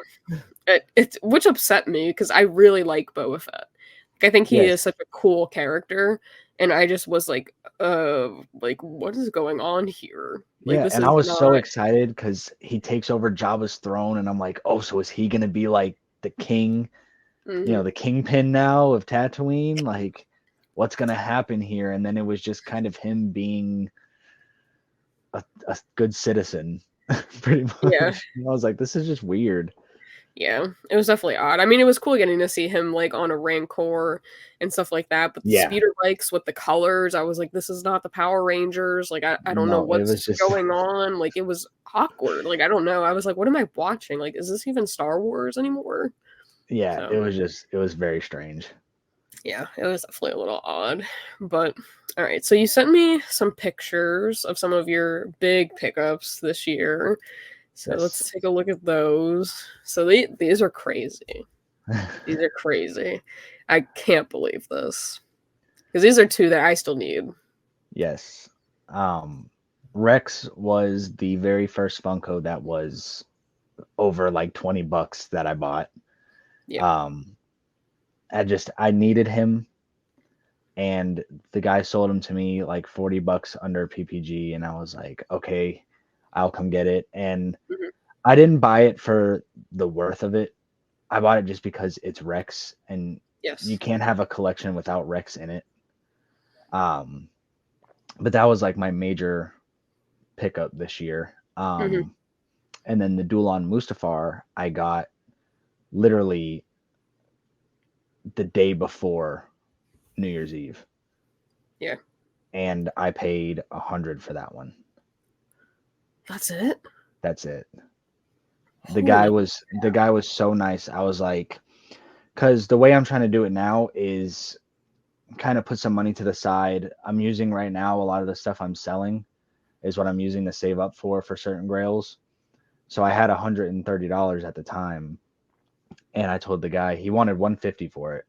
A: It which upset me because I really like Boba Fett. Like, I think he is
B: Yes.
A: such a cool character, and I just was like, what is going on here? Like,
B: Yeah,
A: this
B: and I
A: is
B: was so
A: not
B: excited because he takes over Jabba's throne, and I'm like, oh, so is he gonna be like the king,
A: mhm.
B: the kingpin now of Tatooine? Like, what's gonna happen here? And then it was just kind of him being a good citizen, pretty
A: Yeah.
B: much. And I was like, this is just weird.
A: Yeah, it was definitely odd. I mean, it was cool getting to see him, like, on a Rancor and stuff like that, but the
B: Yeah,
A: speeder bikes with the colors, I was like, "This is not the Power Rangers." Like, I don't know
B: no, it was
A: what's
B: just
A: going on. Like, it was awkward. Like, I don't know. I was like, "What am I watching? Like, is this even Star Wars anymore?"
B: yeah,
A: So
B: it was very strange.
A: yeah, it was definitely a little odd. But all right, so you sent me some pictures of some of your big pickups this year. So
B: Yes.
A: let's take a look at those. So these are crazy. These are crazy. I can't believe this. Because these are two that I still need.
B: Yes. Rex was the very first Funko that was over like $20 that I bought.
A: Yep.
B: Um, I needed him, and the guy sold him to me like $40 under PPG, and I was like, okay, I'll come get it. And
A: Mhm.
B: I didn't buy it for the worth of it. I bought it just because it's Rex, and you
A: Yes.
B: can't have a collection without Rex in it. Um, but that was like my major pickup this year.
A: Mhm.
B: And then the Dulan Mustafar I got literally the day before New Year's Eve,
A: Yeah.
B: and I paid 100 for that one.
A: That's it?
B: That's it.
A: Holy
B: The guy was so nice. I was like, because the way I'm trying to do it now is kind of put some money to the side. I'm using right now a lot of the stuff I'm selling is what I'm using to save up for certain grails. So I had $130 at the time, and I told the guy he wanted 150 for it.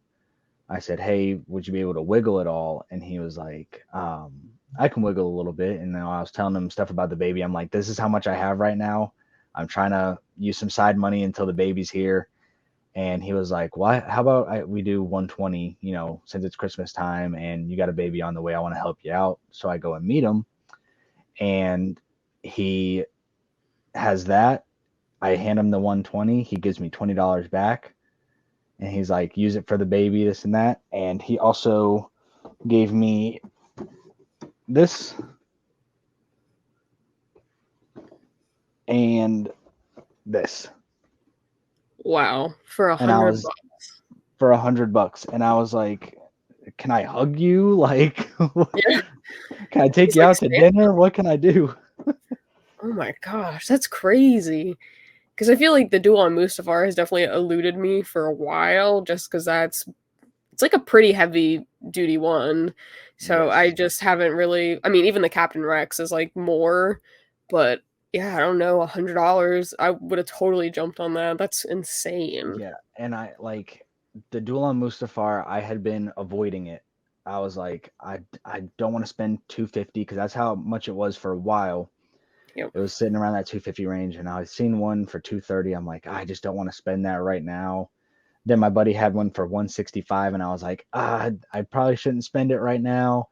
B: I said, "Hey, would you be able to wiggle it all?" And he was like, "I can wiggle a little bit." And then I was telling him stuff about the baby. I'm like, "This is how much I have right now. I'm trying to use some side money until the baby's here." And he was like, "Why? How about we do 120? You know, since it's Christmas time and you got a baby on the way, I want to help you out." So I go and meet him, and he has that. I hand him the 120. He gives me $20 back, and he's like, "Use it for the baby, this and that." And he also gave me this and this,
A: wow. For a
B: and I
A: hundred
B: was
A: bucks.
B: for $100, and I was like, "Can I hug you? Like,
A: Yeah.
B: can I take
A: He's
B: you
A: like
B: out to dinner? What can I do?"
A: oh my gosh, that's crazy. Because I feel like the duel on Mustafar has definitely eluded me for a while, just because it's like a pretty heavy duty one. So I
B: Yes.
A: just haven't really. I mean, even the Captain Rex is like more, but yeah, I don't know, $100. I would have totally jumped on that. That's insane.
B: Yeah, and I like the duel on Mustafar. I had been avoiding it. I was like, I don't want to spend 250 because that's how much it was for a while.
A: Yep.
B: It was sitting around that 250 range, and I was seen one for 230. I'm like, I just don't want to spend that right now. Then my buddy had one for 165, and I was like, I probably shouldn't spend it right now.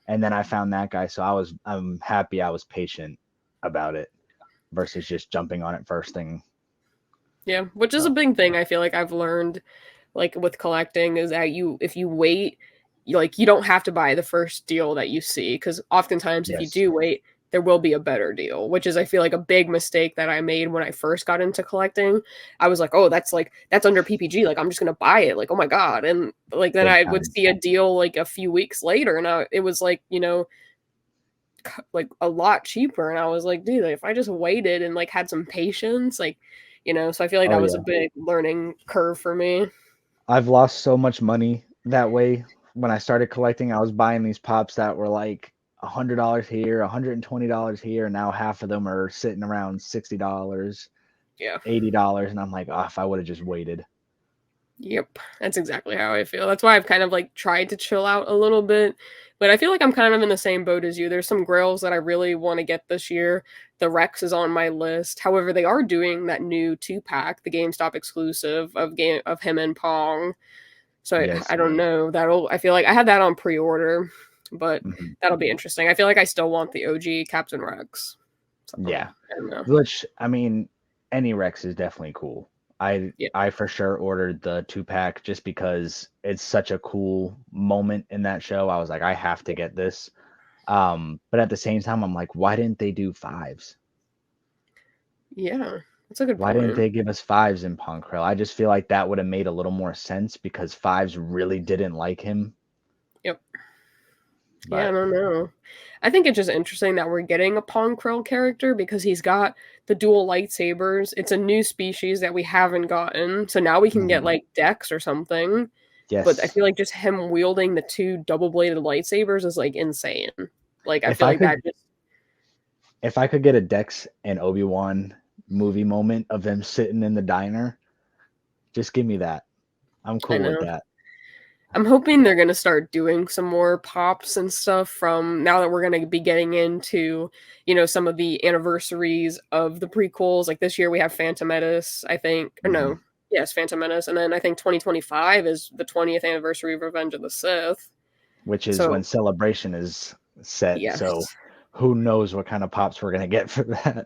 B: And then I found that guy, so I'm happy I was patient about it versus just jumping on it first thing.
A: Yeah, which is a
B: So
A: big thing I feel like I've learned like with collecting is that if you wait, you don't have to buy the first deal that you see because oftentimes if you
B: yes,
A: do wait, there will be a better deal, which is I feel like a big mistake that I made when I first got into collecting. I was like, "Oh, that's under PPG, like I'm just going to buy it." Like, "Oh my god." And like then
B: big
A: I would
B: time.
A: see a deal like a few weeks later and it was like, like a lot cheaper and I was like, "Dude, like, if I just waited and like had some patience, like so I feel like
B: Oh
A: that was a
B: yeah,
A: big learning curve for me.
B: I've lost so much money that way. When I started collecting, I was buying these pops that were like $100 here, $120 here, and now half of them are sitting around $60,
A: Yeah.
B: $80, and I'm like, oh, if I would have just waited.
A: Yep. That's exactly how I feel. That's why I've kind of like tried to chill out a little bit. But I feel like I'm kind of in the same boat as you. There's some grails that I really want to get this year. The Rex is on my list. However, they are doing that new 2-pack, the GameStop exclusive of him and Pong. So I
B: Yes.
A: don't know. I feel like I had that on pre-order, but
B: Mhm.
A: that'll be interesting. I feel like I still want the OG Captain Rex. So
B: Yeah.
A: I don't know.
B: Which I mean, any Rex is definitely cool.
A: Yeah.
B: I for sure ordered the 2-pack just because it's such a cool moment in that show. I was like, I have to get this. But at the same time, I'm like, why didn't they do fives?
A: Yeah. That's a good
B: Why didn't
A: point.
B: they give us fives in Ponkrell? I just feel like that would have made a little more sense because fives really didn't like him.
A: Yep. Yeah, I
B: But
A: don't know. I think it's just interesting that we're getting a Pong Krill character because he's got the dual lightsabers. It's a new species that we haven't gotten. So now we can get
B: mhm,
A: like Dex or something. But I
B: yes,
A: feel like just him wielding the two double-bladed lightsabers is like insane. Like I
B: if
A: feel
B: I
A: like
B: could
A: that just
B: if I could get a Dex and Obi-Wan movie moment of them sitting in the diner, just give me that. I'm
A: I
B: cool with
A: know.
B: that.
A: I'm hoping they're gonna start doing some more pops and stuff from now that we're gonna be getting into, some of the anniversaries of the prequels. Like this year we have Phantom Menace, I think. Or
B: Hmm.
A: no, yes, Phantom Menace, and then I think 2025 is the 20th anniversary of Revenge of the Sith.
B: Which is when
A: So
B: Celebration is set. So
A: yes.
B: who knows what kind of pops we're gonna get for that?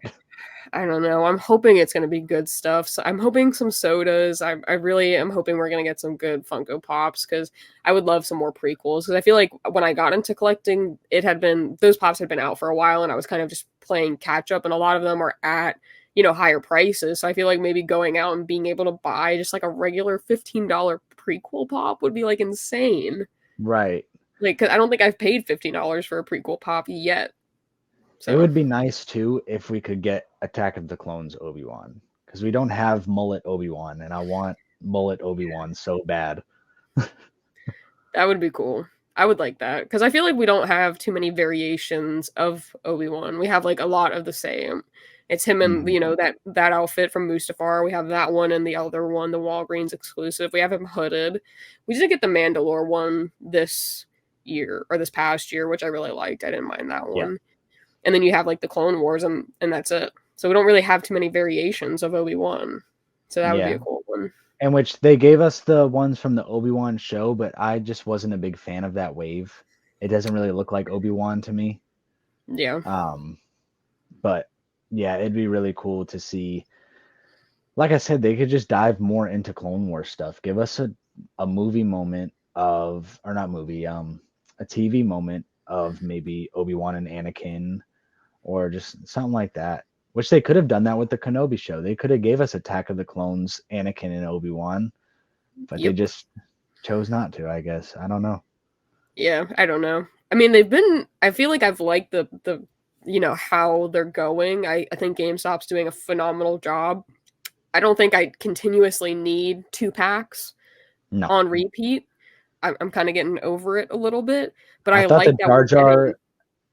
A: I don't know. I'm hoping it's gonna be good stuff. So I'm hoping some sodas. I really am hoping we're gonna get some good Funko Pops because I would love some more prequels. Because I feel like when I got into collecting, those pops had been out for a while, and I was kind of just playing catch up. And a lot of them are at higher prices. So I feel like maybe going out and being able to buy just like a regular $15 prequel pop would be like insane.
B: Right.
A: Like, 'cause I don't think I've paid $15 for a prequel pop yet.
B: It
A: So
B: would be nice too if we could get Attack of the Clones Obi-Wan because we don't have mullet Obi-Wan, and I want mullet Obi-Wan so bad.
A: that would be cool. I would like that because I feel like we don't have too many variations of Obi-Wan. We have like a lot of the same. It's him and
B: Hmm.
A: that outfit from Mustafar. We have that one and the other one, the Walgreens exclusive. We have him hooded. We did get the Mandalore one this year or this past year, which I really liked. I didn't mind that
B: Yeah.
A: one. And then you have like the Clone Wars and that's it. So we don't really have too many variations of Obi-Wan. So that would be
B: Yeah.
A: a cool one.
B: In which they gave us the ones from the Obi-Wan show, but I just wasn't a big fan of that wave. It doesn't really look like Obi-Wan to me.
A: Yeah.
B: Um, but yeah, it'd be really cool to see. Like I said, they could just dive more into Clone Wars stuff. Give us a movie moment of, or not movie, a TV moment of maybe Obi-Wan and Anakin, or just something like that. Which they could have done that with the Kenobi show. They could have gave us Attack of the Clones, Anakin and Obi-Wan, but they
A: Yep.
B: just chose not to, I guess. I don't know.
A: Yeah, I don't know. I mean, I feel like I've liked how they're going. I think GameStop's doing a phenomenal job. I don't think I continuously need two packs
B: No.
A: on repeat. I'm kind of getting over it a little bit, but
B: I
A: I
B: thought the
A: like that
B: Jar
A: we're getting
B: Jar,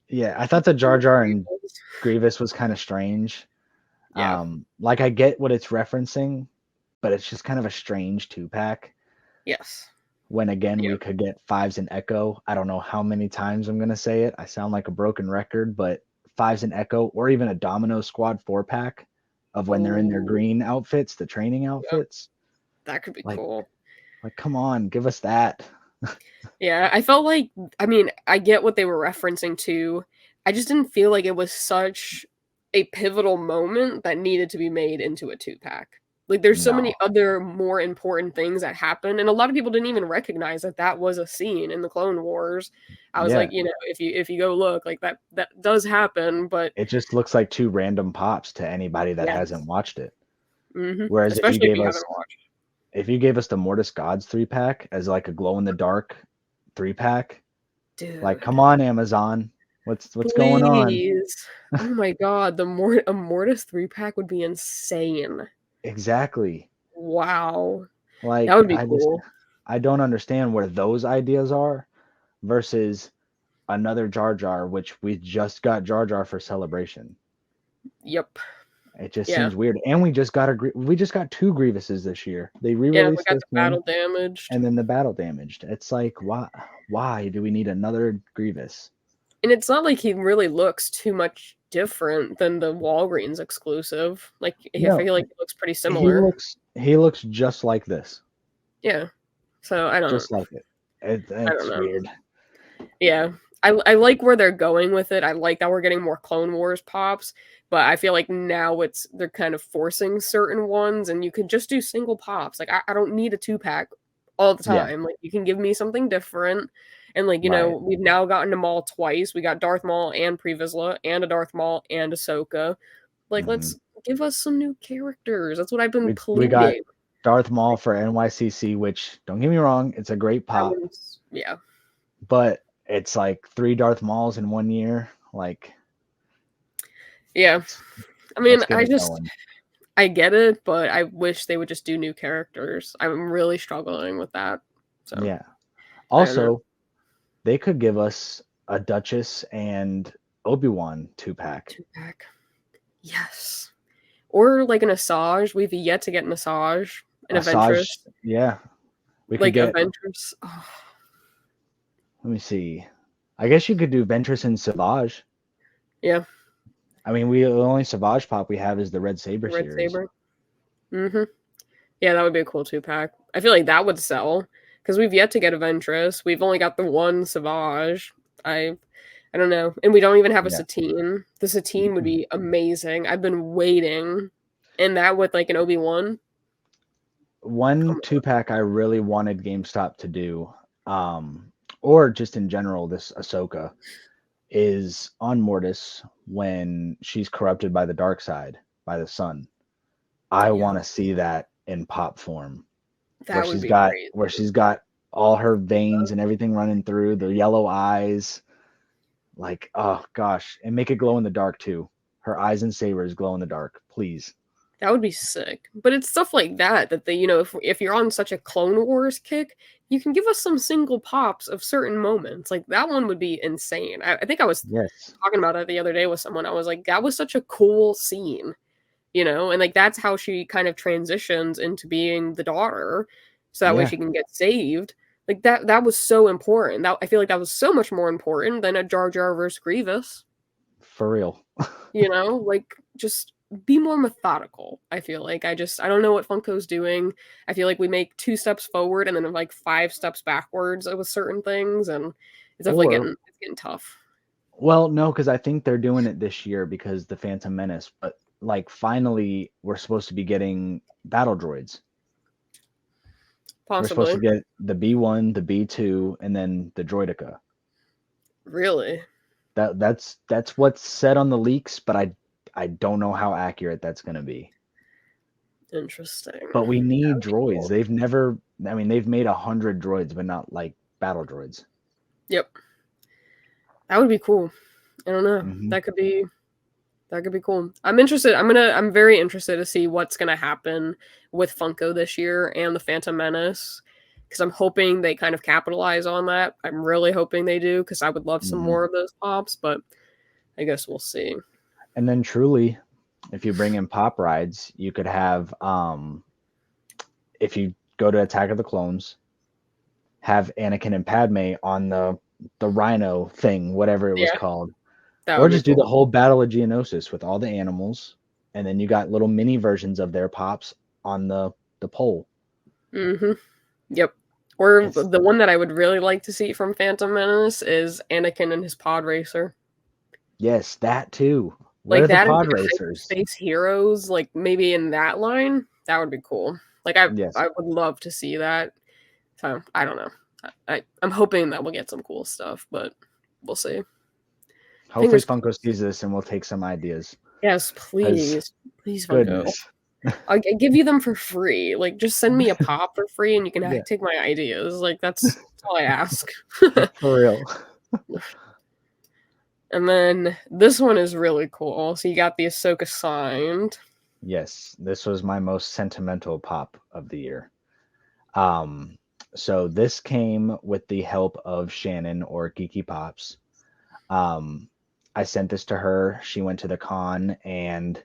B: yeah, I thought the Jar
A: more
B: Jar and
A: prequels.
B: Grievous was kind of strange.
A: Yeah.
B: Like I get what it's referencing, but it's just kind of a strange two pack.
A: Yes.
B: When again
A: Yeah.
B: we could get fives and Echo. I don't know how many times I'm gonna say it. I sound like a broken record, but fives and Echo, or even a Domino Squad 4 pack of when they're in their
A: Oh,
B: green outfits, the training
A: yep.
B: outfits.
A: That could be
B: Like,
A: cool.
B: come on, give us that.
A: Yeah, I felt like, I mean, I get what they were referencing to. I just didn't feel like it was such a pivotal moment that needed to be made into a two pack. Like, there's so many
B: No.
A: other more important things that happen, and a lot of people didn't even recognize that that was a scene in the Clone Wars. I was
B: Yeah.
A: like, if you go look, like that does happen, but
B: It just looks like two random pops to anybody that hasn't
A: yes,
B: watched it. Whereas if you
A: especially if
B: gave
A: you
B: us
A: haven't watched.
B: if you gave us the Mortis Gods 3 pack as like a glow in the dark 3 pack, like come
A: Dude,
B: on Amazon, what's going on?
A: please. Oh my God, a Mortis 3 pack would be insane.
B: Exactly.
A: Wow. That
B: Like
A: would be cool.
B: I don't understand where those ideas are versus another Jar Jar, which we just got Jar Jar for Celebration.
A: Yep.
B: It just
A: Yeah.
B: seems weird. And we just got two Grievouses this year. They
A: Yeah, we
B: re-released
A: got
B: this
A: the
B: one
A: battle damaged.
B: and then the battle damaged. It's like why do we need another Grievous?
A: And it's not like he really looks too much different than the Walgreens exclusive. Like I
B: No,
A: feel like he looks pretty
B: he
A: similar.
B: looks just like this.
A: Yeah. So I don't
B: Just like it.
A: I don't
B: It's
A: know.
B: weird.
A: Yeah. I like where they're going with it. I like that we're getting more Clone Wars pops, but I feel like now they're kind of forcing certain ones and you can just do single pops. Like I don't need a two pack all the
B: Yeah,
A: time. Like you can give me something different. And like,
B: right.
A: we've now gotten to Maul twice. We got Darth Maul and Pre Vizsla and a Darth Maul and Ahsoka. Like
B: Hmm.
A: let's give us some new characters. That's what I've been
B: We got
A: pleading.
B: Darth Maul for NYCC, which don't get me wrong, it's a great
A: That
B: pop,
A: one's yeah.
B: but it's like 3 Darth Mauls in 1 year. Like
A: Yeah.
B: let's
A: I mean,
B: let's get it going.
A: I get it, but I wish they would just do new characters. I'm really struggling with that. So,
B: Yeah.
A: I don't know.
B: Also, they could give us a Duchess and Obi-Wan 2 pack.
A: Two-pack. Yes. Or like an Asajj. We've yet to get an Asajj, an
B: Asajj,
A: Ventress.
B: yeah. We could
A: Like
B: get,
A: Adventures. Oh,
B: let me see. I guess you could do Ventress and Savage.
A: yeah,
B: I mean, the only Savage pop we have is the Red Saber
A: Red
B: series.
A: Saber. Mm-hmm. Yeah, that would be a cool 2-pack. I feel like that would sell because we've yet to get a Ventress. We've only got the one Savage. I don't know, and we don't even have a
B: Yeah.
A: Satine. The Satine would be amazing. I've been waiting, and that with like an Obi-Wan.
B: One
A: Come
B: 2-pack I really wanted GameStop to do, or just in general, this Ahsoka, is on Mortis when she's corrupted by the dark side, by the sun. I
A: on. Yeah,
B: want to see that in pop form,
A: that would be great.
B: where she's got all her veins and everything running through, the yellow eyes, like, oh gosh, and make it glow in the dark too. Her eyes and sabers glow in the dark, please.
A: That would be sick. But it's stuff like that that they, if you're on such a Clone Wars kick, you can give us some single pops of certain moments. Like that one would be insane. I think I was
B: Yes.
A: talking about that the other day with someone. I was like, that was such a cool scene, and like that's how she kind of transitions into being the daughter, so that way
B: Yeah,
A: she can get saved. Like that was so important. That I feel like that was so much more important than a Jar Jar versus Grievous.
B: for real.
A: Like just be more methodical. I feel like I don't know what Funko's doing. I feel like we make 2 steps forward and then like 5 steps backwards with certain things, and it's definitely
B: Or,
A: getting tough.
B: well, no, because I think they're doing it this year because the Phantom Menace, but like finally we're supposed to be getting battle droids. We're supposed
A: Possibly.
B: to get the B1, the B2, and then the Droidica.
A: Really
B: That's what's said on the leaks, but I don't know how accurate that's going to be.
A: interesting.
B: But we need
A: That'd be
B: droids.
A: cool.
B: They've never, I mean, they've made 100 droids, but not like battle droids.
A: Yep. That would be cool. I don't know.
B: Hmm.
A: That could be cool. I'm very interested to see what's gonna happen with Funko this year and the Phantom Menace. Because I'm hoping they kind of capitalize on that. I'm really hoping they do, because I would love some
B: Hmm.
A: more of those pops, but I guess we'll see.
B: And then truly, if you bring in pop rides, you could have, if you go to Attack of the Clones, have Anakin and Padme on the Rhino thing, whatever it was
A: Yeah,
B: called,
A: that
B: or
A: would be
B: just do the
A: cool.
B: whole Battle of Geonosis with all the animals, and then you got little mini versions of their pops on the pole.
A: Mm-hmm. Yep. Or
B: It's
A: the one that I would really like to see from Phantom Menace is Anakin and his pod racer.
B: yes, that too. Where
A: Like
B: are the
A: that and
B: pod
A: like
B: racers?
A: hyperspace heroes, like maybe in that line, that would be cool. Like I
B: Yes.
A: I would love to see that. So I don't know. I'm hoping that we'll get some cool stuff, but we'll see.
B: Hopefully
A: Fingers
B: Funko
A: crossed.
B: sees this and we'll take some ideas.
A: Yes,
B: Because
A: please. Please, Funko.
B: goodness.
A: I give you them for free. Like just send me a pop for free and you can
B: Yeah,
A: take my ideas. Like that's all I ask.
B: for real.
A: And then this one is really cool. So you got the Ahsoka signed.
B: Yes, this was my most sentimental pop of the year. Um, so this came with the help of Shannon or Geeky Pops. Um, I sent this to her. She went to the con and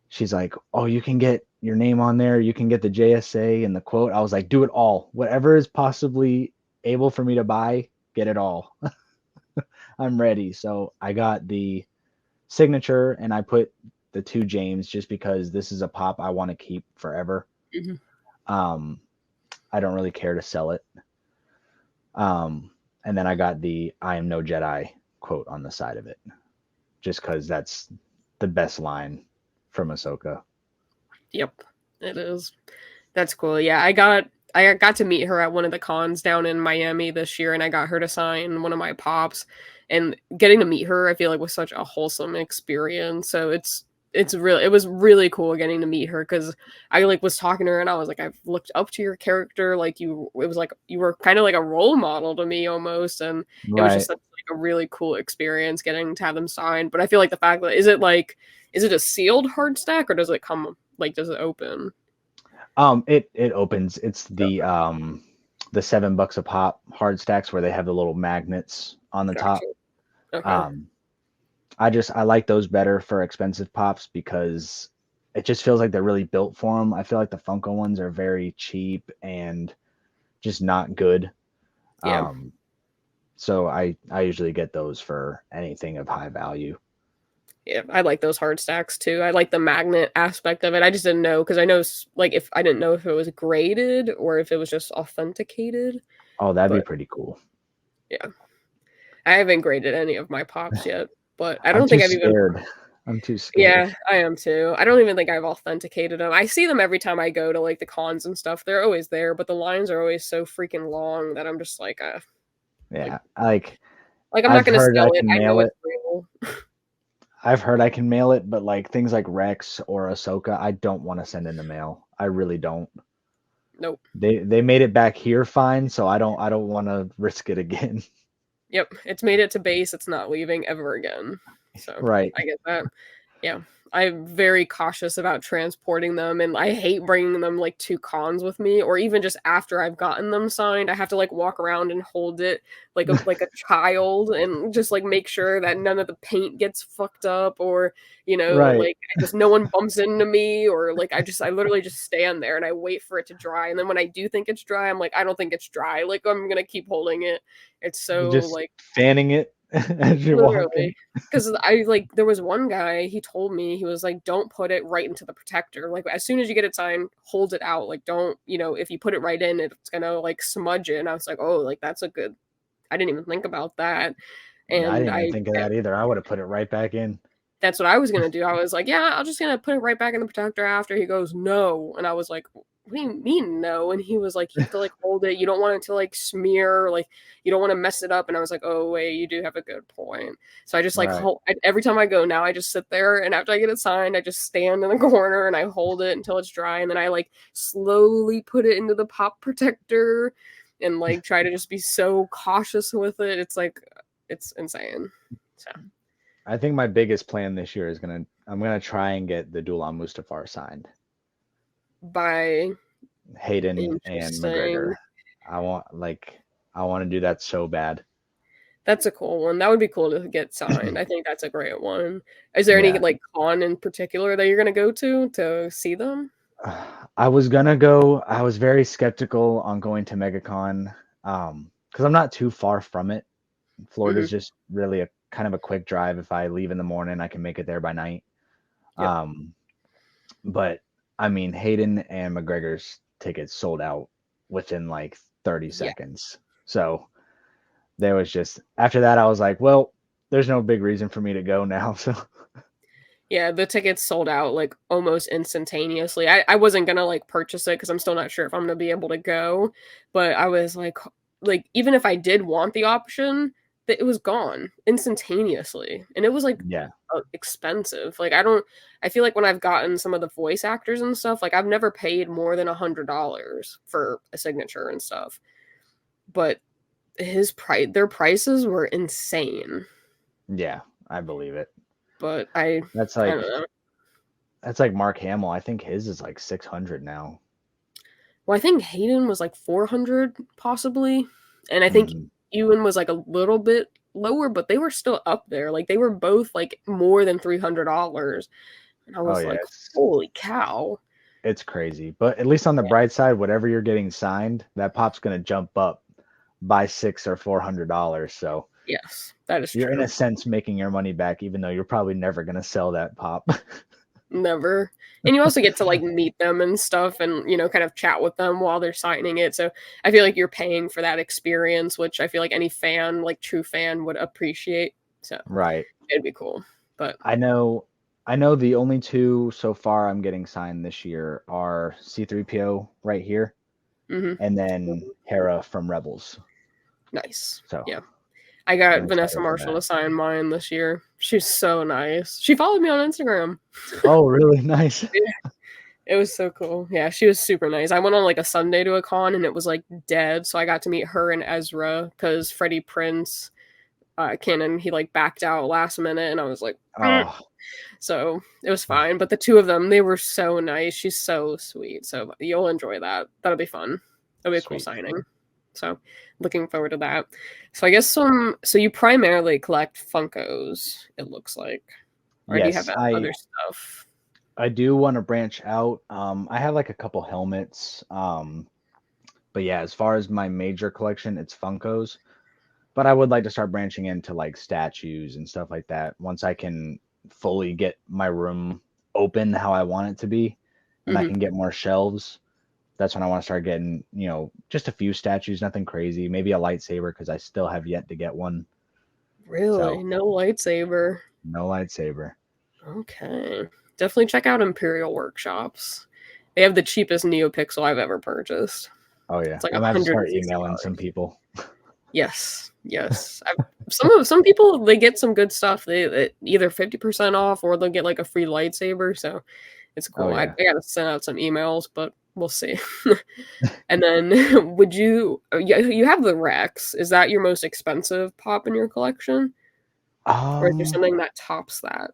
B: she's like, "Oh, you can get your name on there. You can get the JSA and the quote." I was like, "Do it all. Whatever is possibly able for me to buy, get it all." I'm ready. So I got the signature and I put the 2 James just because this is a pop I want to keep forever.
A: Mm-hmm.
B: Um, I don't really care to sell it. And then I got the "I am no Jedi" quote on the side of it, just because that's the best line from Ahsoka.
A: Yep, it is. That's cool. Yeah, I got to meet her at one of the cons down in Miami this year, and I got her to sign one of my pops. And getting to meet her, I feel like was such a wholesome experience. So it was really cool getting to meet her because I like was talking to her and I was like, I've looked up to your character, like it was like you were kind of like a role model to me almost, and it was just
B: Right.
A: such like a really cool experience getting to have them signed. But I feel like the fact that is it a sealed hard stack or does it open?
B: It opens. It's the $7 a pop hard stacks where they have the little magnets on the
A: Gotcha.
B: top.
A: Okay.
B: Um, I like those better for expensive pops because it just feels like they're really built for them. I feel like the Funko ones are very cheap and just not good.
A: Yeah.
B: So I usually get those for anything of high value.
A: Yeah, I like those hard stacks too. I like the magnet aspect of it. I just didn't know because I know like if I didn't know if it was graded or if it was just authenticated.
B: Oh, that'd be
A: But
B: pretty cool.
A: yeah, I haven't graded any of my pops yet, but I
B: I'm
A: don't
B: too
A: think I've even.
B: scared. I'm too scared.
A: Yeah, I am too. I don't even think I've authenticated them. I see them every time I go to like the cons and stuff. They're always there, but the lines are always so freaking long that I'm just like
B: Yeah, like
A: I'm not
B: I've
A: gonna
B: heard I
A: sell it.
B: can
A: I know
B: mail
A: it's
B: it.
A: real.
B: I've heard I can mail it, but like things like Rex or Ahsoka, I don't want to send in the mail. I really don't.
A: Nope.
B: They made it back here fine, so I don't want to risk it again.
A: Yep, it's made it to base. It's not leaving ever again. So
B: Right.
A: I get that. Yeah, I'm very cautious about transporting them, and I hate bringing them like to cons with me, or even just after I've gotten them signed. I have to like walk around and hold it like a child, and just like make sure that none of the paint gets fucked up, or
B: Right.
A: like I just no one bumps into me, or like I literally just stand there and I wait for it to dry, and then when I do think it's dry, I'm like I don't think it's dry. Like I'm gonna keep holding it. It's so
B: Just
A: like
B: fanning it as you're walking.
A: literally, because I like there was one guy, he told me, he was like, don't put it right into the protector. Like as soon as you get it signed, hold it out. Like don't, if you put it right in, it's gonna like smudge it. And I was like, oh, like that's a good. I didn't even think about that.
B: I
A: And
B: didn't even think of that either. I would have put it right back in.
A: that's what I was gonna do. I was like, yeah, I'm just gonna put it right back in the protector after. He goes, no, and I was like, what do you mean no? And he was like, you have to like hold it. You don't want it to like smear, like you don't want to mess it up. And I was like, oh wait, you do have a good point. So I just like
B: Right.
A: hold every time I go now. I just sit there, and after I get it signed, I just stand in the corner and I hold it until it's dry, and then I like slowly put it into the pop protector, and like try to just be so cautious with it. It's like it's insane. So.
B: I think my biggest plan this year is I'm gonna try and get the duel on Mustafar signed.
A: By
B: Hayden and
A: interesting.
B: McGregor. I want to do that so bad.
A: That's a cool one. That would be cool to get signed. I think that's a great one. Is there any
B: Yeah.
A: like con in particular that you're gonna go to see them?
B: I was gonna go. I was very skeptical on going to MegaCon, because I'm not too far from it.
A: Hmm.
B: Florida's just really a kind of a quick drive. If I leave in the morning, I can make it there by night.
A: Yep.
B: Um, but I mean, Hayden and McGregor's tickets sold out within like 30
A: Yeah.
B: seconds. So there was just after that, I was like, well, there's no big reason for me to go now. So
A: Yeah, the tickets sold out like almost instantaneously. I wasn't gonna like purchase it because I'm still not sure if I'm gonna be able to go, but I was like even if I did want the option, that it was gone instantaneously, and it was like
B: yeah,
A: expensive. Like I feel like when I've gotten some of the voice actors and stuff, like I've never paid more than $100 for a signature and stuff. But their prices were insane.
B: yeah, I believe it.
A: But
B: That's
A: I don't
B: like
A: know.
B: that's like Mark Hamill. I think his is like 600 now.
A: Well, I think Hayden was like 400 possibly, and I think
B: Mhm.
A: Ewan was like a little bit lower, but they were still up there. Like they were both like more than $300, and I
B: Oh
A: was
B: yeah,
A: like, holy cow.
B: it's crazy. But at least on the bright side, whatever you're getting signed, that pop's gonna jump up by $600 or $400. So
A: Yes, that is
B: you're in a
A: true.
B: sense making your money back, even though you're probably never gonna sell that pop.
A: Never. And you also get to like meet them and stuff and kind of chat with them while they're signing it. So I feel like you're paying for that experience, which I feel like any fan, like true fan, would appreciate. So
B: Right.
A: it'd be cool. But
B: I know I know the only two so far I'm getting signed this year are C3PO right here
A: mhm.
B: and then Hera from Rebels.
A: Nice.
B: So
A: Yeah. I got
B: I'm
A: Vanessa
B: excited for
A: Marshall
B: that.
A: to sign mine this year. She's so nice. She followed me on Instagram.
B: Oh, really nice.
A: Yeah, it was so cool. Yeah, she was super nice. I went on like a Sunday to a con and it was like dead. So I got to meet her and Ezra because Freddie Prince, Cannon, he like backed out last minute and I was like, "Mm."
B: Oh,
A: So it was fine. But the two of them, they were so nice. She's so sweet. So you'll enjoy that. That'll be fun. That'll be a cool
B: sweet.
A: signing. So looking forward to that. So I guess so you primarily collect Funkos, it looks like. Or do you have
B: Yes, I
A: other stuff?
B: I do want to branch out. I have like a couple helmets. But yeah, as far as my major collection, it's Funkos. But I would like to start branching into like statues and stuff like that once I can fully get my room open how I want it to be and I
A: Hmm.
B: can get more shelves. That's when I want to start getting, just a few statues, nothing crazy. Maybe a lightsaber because I still have yet to get one. So
A: Really? No lightsaber.
B: no lightsaber.
A: Okay. Definitely check out Imperial Workshops. They have the cheapest NeoPixel I've ever purchased.
B: Oh yeah,
A: It's like
B: I'm gonna have to start emailing some
A: $160.
B: people.
A: Yes, yes. Some people they get some good stuff. They either 50% off or they'll get like a free lightsaber. So it's
B: Oh
A: cool. I
B: yeah.
A: gotta send out some emails, but we'll see. And then would you? You have the Rex. Is that your most expensive pop in your collection, or is there
B: Um,
A: something that tops that?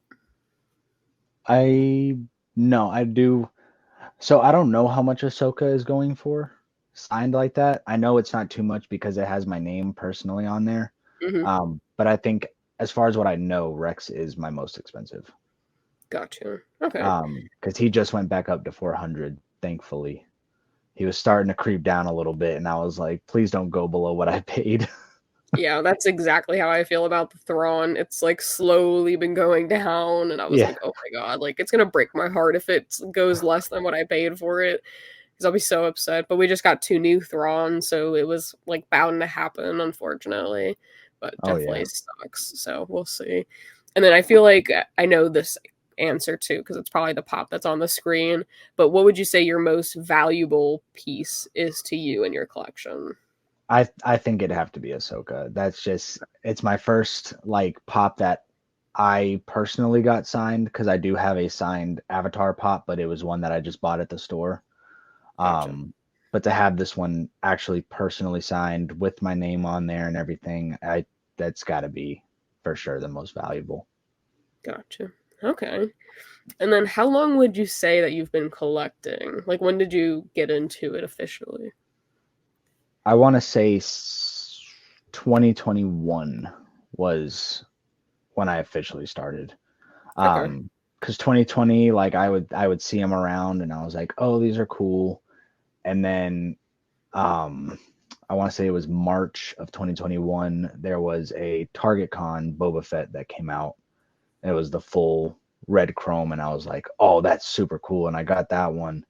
B: I no, I do. So I don't know how much Ahsoka is going for signed like that. I know it's not too much because it has my name personally on there.
A: Hmm.
B: But I think as far as what I know, Rex is my most expensive.
A: Gotcha. Okay.
B: Because he just went back up to 400, thankfully. He was starting to creep down a little bit, and I was like, please don't go below what I paid.
A: Yeah, that's exactly how I feel about the Thrawn. It's like slowly been going down, and I was
B: Yeah.
A: like, oh my god, like it's gonna break my heart if it goes less than what I paid for it, because I'll be so upset. But we just got two new Thrawn, so it was like bound to happen, unfortunately. But
B: Oh yeah.
A: definitely sucks. So we'll see. And then I feel like I know this answer too, because it's probably the pop that's on the screen. But what would you say your most valuable piece is to you in your collection?
B: I think it'd have to be Ahsoka. That's just it's my first like pop that I personally got signed because I do have a signed Avatar pop, but it was one that I just bought at the store.
A: Gotcha.
B: But to have this one actually personally signed with my name on there and everything, I that's got to be for sure the most valuable.
A: Gotcha. Okay. And then how long would you say that you've been collecting? Like when did you get into it officially?
B: I want to say 2021 was when I officially started.
A: Okay.
B: Because 2020, like I would see them around, and I was like, oh, these are cool. And then um, I want to say it was March of 2021. There was a Target Con Boba Fett that came out. It was the full red chrome, and I was like, oh, that's super cool. And I got that one.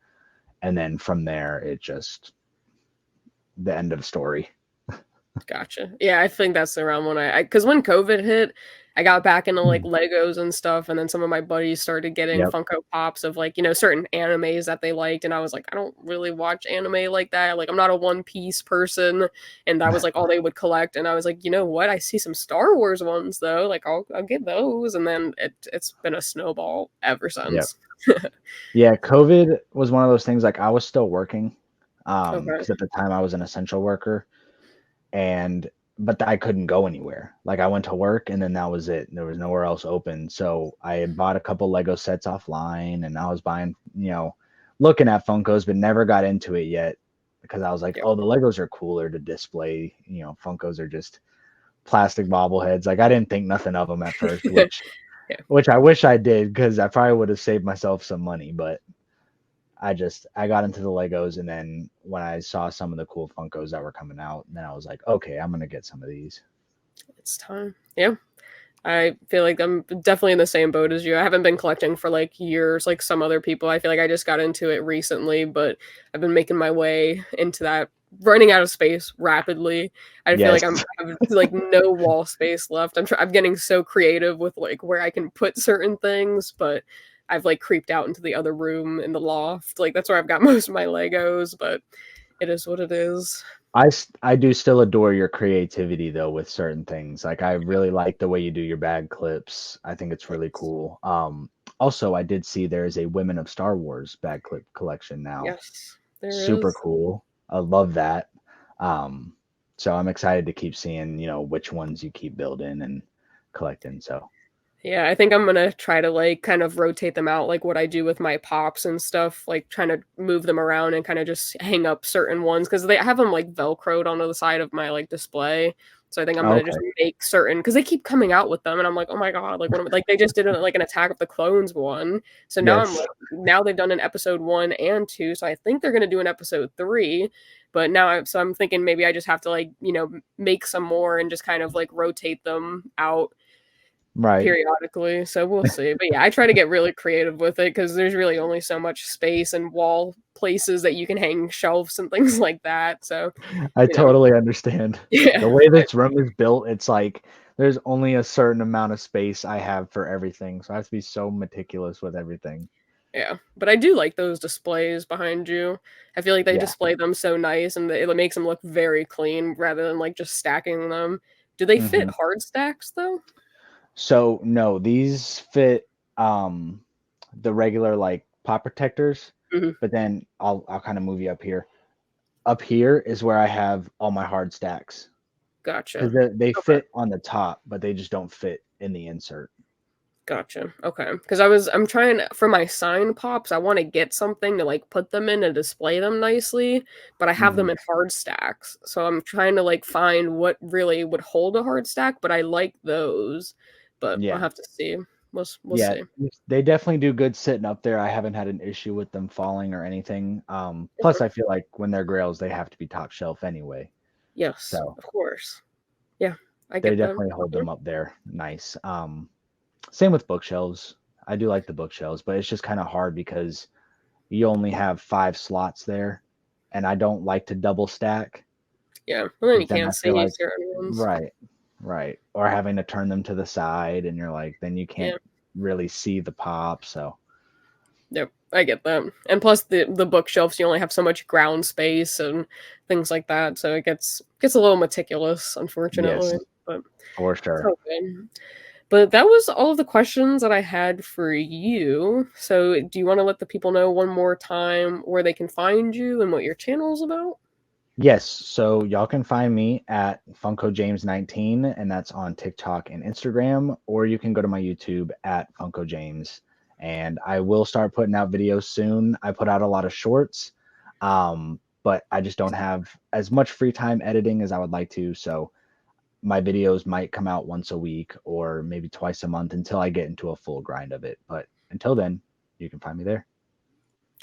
B: And then from there, it just the end of story.
A: Gotcha. Yeah, I think that's around when because when COVID hit, I got back into like Legos and stuff, and then some of my buddies started getting
B: Yep.
A: Funko Pops of like, certain animes that they liked, and I was like, I don't really watch anime like that. Like, I'm not a One Piece person, and that was like all they would collect, and I was like, you know what? I see some Star Wars ones though, like I'll get those, and then it's been a snowball ever
B: Yep.
A: since.
B: Yeah, COVID was one of those things like I was still working
A: Okay.
B: because at the time I was an essential worker and but I couldn't go anywhere. Like I went to work and then that was it. There was nowhere else open. So I had bought a couple Lego sets offline and I was buying, looking at Funkos but never got into it yet because I was like,
A: Yep.
B: "Oh, the Legos are cooler to display. Funkos are just plastic bobbleheads." Like I didn't think nothing of them at first, which
A: Yeah.
B: which I wish I did because I probably would have saved myself some money, but I got into the Legos and then when I saw some of the cool Funkos that were coming out, then I was like, okay, I'm gonna get some of these.
A: It's time. Yeah. I feel like I'm definitely in the same boat as you. I haven't been collecting for like years, like some other people. I feel like I just got into it recently, but I've been making my way into that, running out of space rapidly. I feel
B: Yes.
A: like I have like no wall space left. I'm getting so creative with like where I can put certain things, but I've like creeped out into the other room in the loft. Like that's where I've got most of my Legos, but it is what it is.
B: I do still adore your creativity though with certain things. Like I really like the way you do your bag clips. I think it's really
A: Thanks.
B: cool. Also I did see there is a Women of Star Wars bag clip collection now.
A: Yes, there
B: Super
A: is.
B: cool. I love that. Um, so I'm excited to keep seeing, which ones you keep building and collecting. So
A: Yeah, I think I'm gonna try to like kind of rotate them out like what I do with my pops and stuff, like trying to move them around and kind of just hang up certain ones because they have them like velcroed onto the side of my like display. So I think I'm
B: Oh,
A: gonna just
B: okay.
A: make certain because they keep coming out with them, and I'm like, oh my god, like what? Like they just did like an Attack of the Clones one. So now I'm
B: Yes.
A: like, now they've done an episode 1 and 2. So I think they're gonna do an episode 3. But now, I'm thinking maybe I just have to like make some more and just kind of like rotate them out
B: Right.
A: periodically. So we'll see. But yeah, I try to get really creative with it because there's really only so much space and wall places that you can hang shelves and things like that. So
B: I
A: you know,
B: totally understand. The
A: yeah.
B: way this room is built, it's like there's only a certain amount of space I have for everything. So I have to be so meticulous with everything.
A: Yeah, but I do like those displays behind you. I feel like they
B: Yeah.
A: display them so nice and it makes them look very clean rather than like just stacking them. Do they fit
B: Hmm.
A: hard stacks though?
B: So no, these fit um the regular like pop protectors,
A: Hmm.
B: but then I'll kind of move you up here. Up here is where I have all my hard stacks because
A: Gotcha.
B: they
A: Okay.
B: fit on the top, but they just don't fit in the insert.
A: Gotcha. Okay. Because I'm trying for my sign pops. I want to get something to like put them in and display them nicely, but I have them
B: Hmm.
A: in hard stacks. So I'm trying to like find what really would hold a hard stack. But I like those. But I'll
B: Yeah.
A: have to see. We'll
B: Yeah,
A: see.
B: they definitely do good sitting up there. I haven't had an issue with them falling or anything. Plus,
A: Okay.
B: I feel like when they're grails, they have to be top shelf anyway.
A: Yes,
B: So
A: of course. Yeah, I
B: they
A: get that.
B: definitely hold
A: Okay.
B: them up there nice. Same with bookshelves. I do like the bookshelves, but it's just kind of hard because you only have 5 slots there, and I don't like to double stack
A: Yeah. Well, then you
B: because then I
A: can't
B: feel
A: see
B: like
A: certain ones.
B: right, right, or having to turn them to the side, and you're like, then you
A: Yeah.
B: can't really see the pop. So
A: Yep. I get that. And plus the bookshelves, you only have so much ground space and things like that, so it gets a little meticulous,
B: yes,
A: unfortunately. But
B: for
A: it's
B: sure.
A: okay. But that was all of the questions that I had for you. So do you want to let the people know one more time where they can find you and what your channel is about?
B: Yes, so y'all can find me at FunkoJames19, and that's on TikTok and Instagram, or you can go to my YouTube at FunkoJames. And I will start putting out videos soon. I put out a lot of shorts, but I just don't have as much free time editing as I would like to. So my videos might come out once a week or maybe twice a month until I get into a full grind of it. But until then, you can find me there.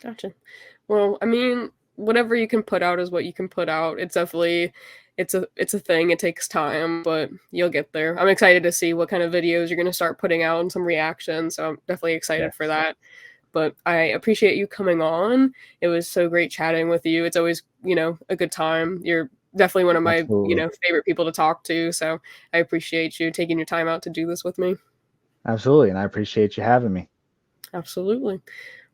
A: Gotcha. Well, I mean, whatever you can put out is what you can put out. It's definitely it's a thing. It takes time, but you'll get there. I'm excited to see what kind of videos you're going to start putting out and some reactions. So I'm definitely excited for
B: Yes,
A: that. But I appreciate you coming on. It was so great chatting with you. It's always, a good time. You're definitely one of my,
B: absolutely.
A: favorite people to talk to. So I appreciate you taking your time out to do this with me.
B: Absolutely. And I appreciate you having me.
A: Absolutely.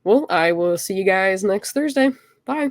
A: Well, I will see you guys next Thursday. Bye.